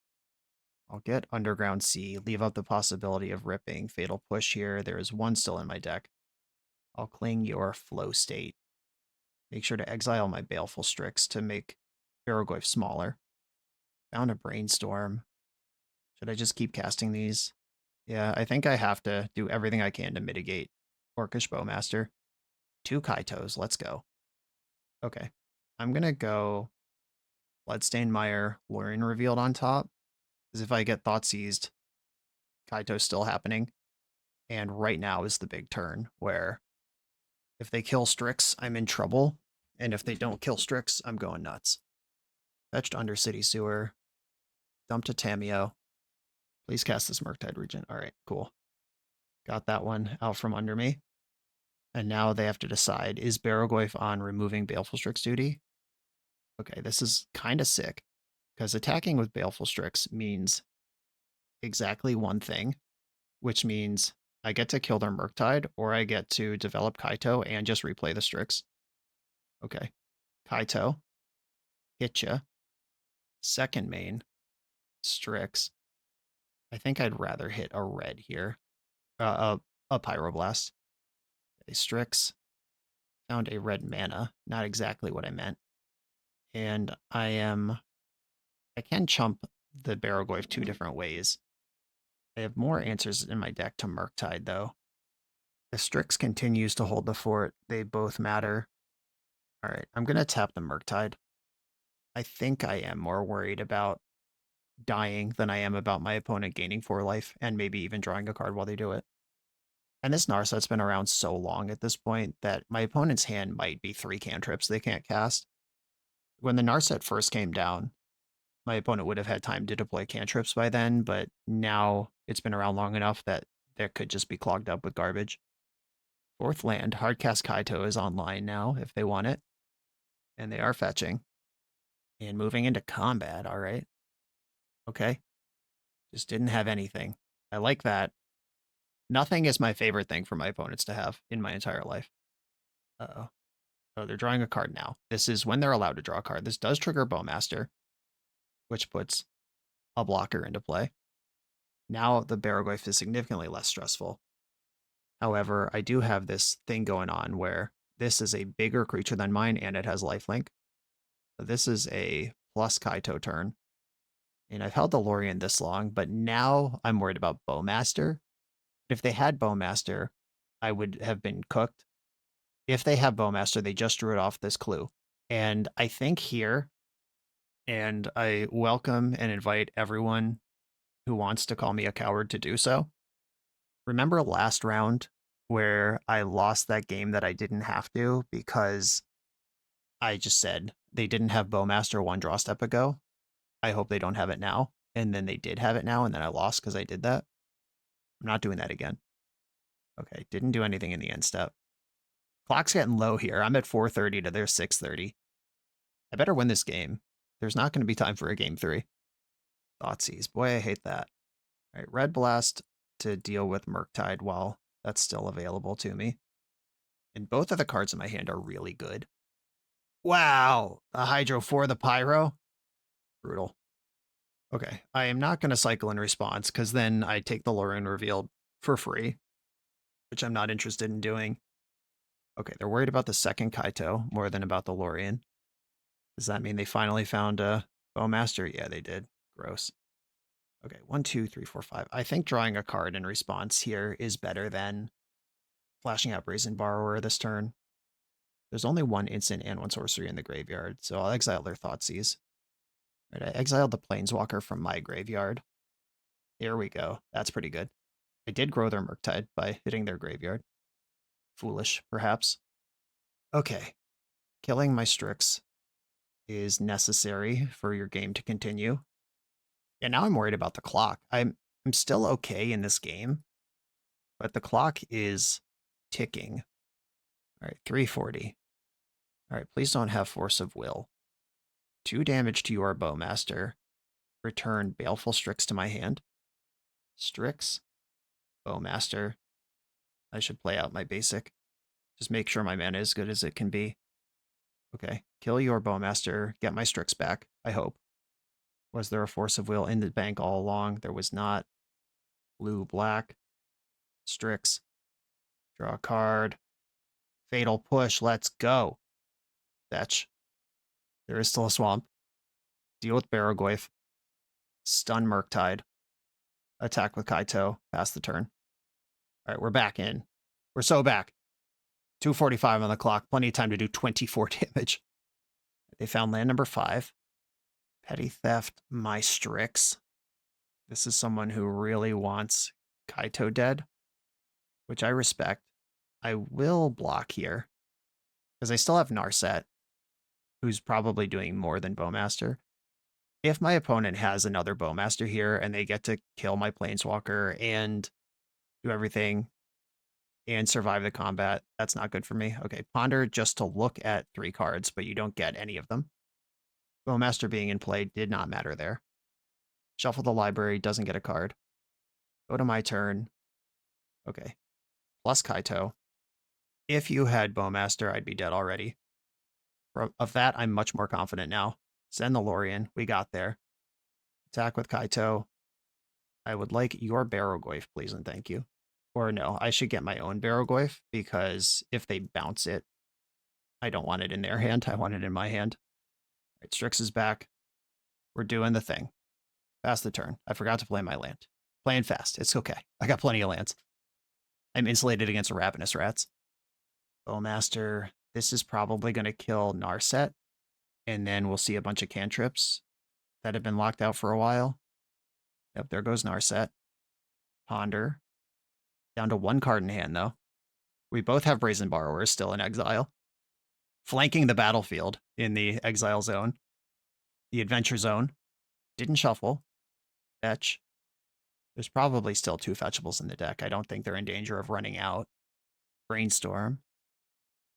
I'll get Underground Sea, leave up the possibility of ripping Fatal Push here. There is 1 still in my deck. I'll cling your Flow State. Make sure to exile my Baleful Strix to make Barrowgoyf smaller. Found a Brainstorm. Should I just keep casting these? Yeah, I think I have to do everything I can to mitigate Orcish BOWMASTER. 2 Kaitos, let's go. Okay, I'm gonna go Bloodstained Mire, Lorien Revealed on top. Because if I get Thoughtseized, Kaito's still happening. And right now is the big turn, where if they kill Strix, I'm in trouble. And if they don't kill Strix, I'm going nuts. Fetched Undercity Sewer. Dumped a Tameo. Please cast this Murktide Regent. All right, cool. Got that one out from under me. And now they have to decide, is Barrowgoyf on removing Baleful Strix duty? Okay, this is kind of sick. Because attacking with Baleful Strix means exactly one thing, which means I get to kill their Murktide, or I get to develop Kaito and just replay the Strix. Okay. Kaito. Hitcha. Second main. Strix. I think I'd rather hit a red here. A Pyroblast. A Strix. Found a red mana. Not exactly what I meant. And I can chump the Barrowgoyf 2 different ways. I have more answers in my deck to Murktide, though. If Strix continues to hold the fort, they both matter. All right, I'm going to tap the Murktide. I think I am more worried about dying than I am about my opponent gaining 4 life and maybe even drawing a card while they do it. And this Narset's been around so long at this point that my opponent's hand might be 3 cantrips they can't cast. When the Narset first came down, my opponent would have had time to deploy cantrips by then, but now it's been around long enough that there could just be clogged up with garbage. 4th land, Hardcast Kaito is online now if they want it. And they are fetching. And moving into combat, all right. Okay. Just didn't have anything. I like that. Nothing is my favorite thing for my opponents to have in my entire life. Uh-oh. Oh, they're drawing a card now. This is when they're allowed to draw a card. This does trigger BOWMASTER, which puts a blocker into play. Now the Barrowgoyf is significantly less stressful. However, I do have this thing going on where this is a bigger creature than mine and it has lifelink. This is a plus Kaito turn. And I've held the Lorien this long, but now I'm worried about BOWMASTER. If they had BOWMASTER, I would have been cooked. If they have BOWMASTER, they just drew it off this clue. And I think here, and I welcome and invite everyone who wants to call me a coward to do so. Remember last round where I lost that game that I didn't have to because I just said they didn't have BOWMASTER 1 draw step ago? I hope they don't have it now. And then they did have it now, and then I lost because I did that. I'm not doing that again. Okay, didn't do anything in the end step. Clock's getting low here. I'm at 4:30 to their 6:30. I better win this game. There's not going to be time for a game 3. Thoughtseize. Boy, I hate that. All right, Red Blast to deal with Murktide while that's still available to me. And both of the cards in my hand are really good. Wow! The Hydro for the Pyro? Brutal. Okay, I am not going to cycle in response because then I take the Lorien Revealed for free, which I'm not interested in doing. Okay, they're worried about the second Kaito more than about the Lorien. Does that mean they finally found a BOWMASTER? Yeah, they did. Gross. Okay, 1, 2, 3, 4, 5. I think drawing a card in response here is better than flashing out Brazen Borrower this turn. There's only one instant and one sorcery in the graveyard, so I'll exile their Thoughtseize. Right, I exiled the Planeswalker from my graveyard. Here we go. That's pretty good. I did grow their Murktide by hitting their graveyard. Foolish, perhaps. Okay. Killing my Strix is necessary for your game to continue. And now I'm worried about the clock. I'm still okay in this game, but the clock is ticking. All right, 340. All right, please don't have Force of Will. 2 damage to your Bowmaster. Return Baleful Strix to my hand. Strix. Bowmaster. I should play out my basic. Just make sure my mana is as good as it can be. Okay, kill your Bowmaster. Get my Strix back, I hope. Was there a Force of Will in the bank all along? There was not. Blue, black. Strix. Draw a card. Fatal Push. Let's go. Fetch. There is still a swamp. Deal with Barrogoyf. Stun Murktide. Attack with Kaito. Pass the turn. All right, we're back in. We're so back. 2:45 on the clock. Plenty of time to do 24 damage. They found land number 5. Petty Theft, my Strix. This is someone who really wants Kaito dead, which I respect. I will block here, because I still have Narset, who's probably doing more than Bowmaster. If my opponent has another Bowmaster here, and they get to kill my Planeswalker and do everything, and survive the combat, that's not good for me. Okay, Ponder just to look at 3 cards, but you don't get any of them. Bowmaster being in play did not matter there. Shuffle the library, doesn't get a card. Go to my turn. Okay. Plus Kaito. If you had Bowmaster, I'd be dead already. Of that, I'm much more confident now. Send the Lorien. We got there. Attack with Kaito. I would like your Barrogoyf, please and thank you. Or no, I should get my own Barrogoyf, because if they bounce it, I don't want it in their hand. I want it in my hand. All right, Strix is back. We're doing the thing. Pass the turn. I forgot to play my land. Playing fast. It's okay. I got plenty of lands. I'm insulated against Ravenous Rats. Bowmaster. This is probably going to kill Narset. And then we'll see a bunch of cantrips that have been locked out for a while. Yep, there goes Narset. Ponder. Down to 1 card in hand, though. We both have Brazen Borrowers still in exile. Flanking the battlefield in the exile zone. The adventure zone. Didn't shuffle. Fetch. There's probably still 2 fetchables in the deck. I don't think they're in danger of running out. Brainstorm.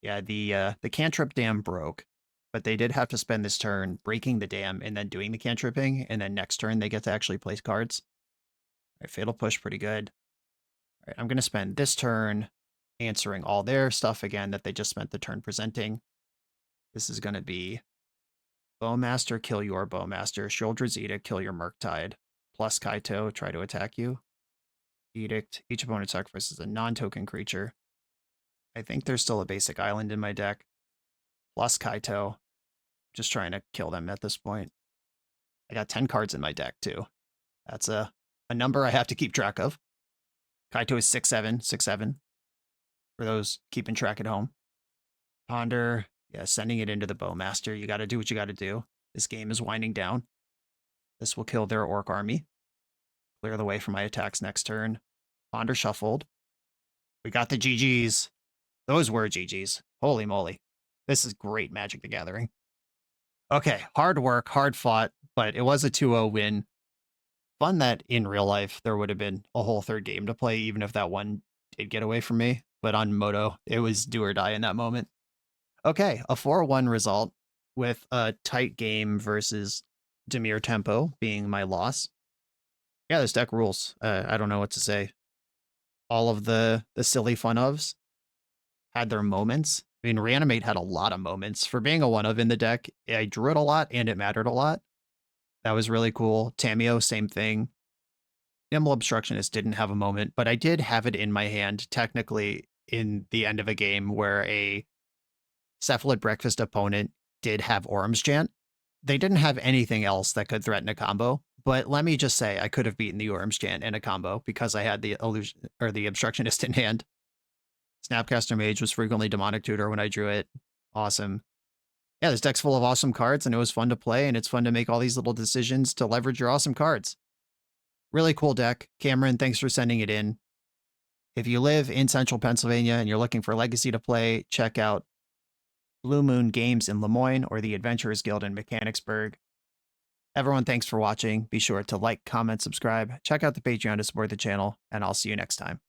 Yeah, the cantrip dam broke, but they did have to spend this turn breaking the dam and then doing the cantripping, and then next turn they get to actually place cards. All right, Fatal Push, pretty good. All right, I'm going to spend this turn answering all their stuff again that they just spent the turn presenting. This is going to be Bowmaster, kill your Bowmaster. Sheoldred's Edict, kill your Murktide. Plus Kaito, try to attack you. Edict, each opponent sacrifices a non-token creature. I think there's still a basic island in my deck. Plus Kaito. Just trying to kill them at this point. I got 10 cards in my deck, too. That's a number I have to keep track of. Kaito is 6/7, 6/7. For those keeping track at home. Ponder. Yeah, sending it into the Bowmaster. You got to do what you got to do. This game is winding down. This will kill their Orc army. Clear the way for my attacks next turn. Ponder shuffled. We got the GGs. Those were GGs. Holy moly. This is great Magic the Gathering. Okay, hard work, hard fought, but it was a 2-0 win. Fun that in real life there would have been a whole 3rd game to play, even if that one did get away from me. But on Moto, it was do or die in that moment. Okay, a 4-1 result with a tight game versus Dimir Tempo being my loss. Yeah, this deck rules. I don't know what to say. All of the silly fun ofs had their moments. I mean, Reanimate had a lot of moments. For being a one of in the deck, I drew it a lot and it mattered a lot. That was really cool. Tameo, same thing. Nimble Obstructionist didn't have a moment, but I did have it in my hand, technically, in the end of a game where a Cephalid Breakfast opponent did have Orum's Chant. They didn't have anything else that could threaten a combo. But let me just say, I could have beaten the Ormsjan in a combo because I had the illusion or the obstructionist in hand. Snapcaster Mage was frequently Demonic Tutor when I drew it. Awesome. Yeah, this deck's full of awesome cards, and it was fun to play, and it's fun to make all these little decisions to leverage your awesome cards. Really cool deck. Cameron, thanks for sending it in. If you live in central Pennsylvania and you're looking for Legacy to play, check out Blue Moon Games in Lemoyne or the Adventurers Guild in Mechanicsburg. Everyone, thanks for watching. Be sure to like, comment, subscribe, check out the Patreon to support the channel, and I'll see you next time.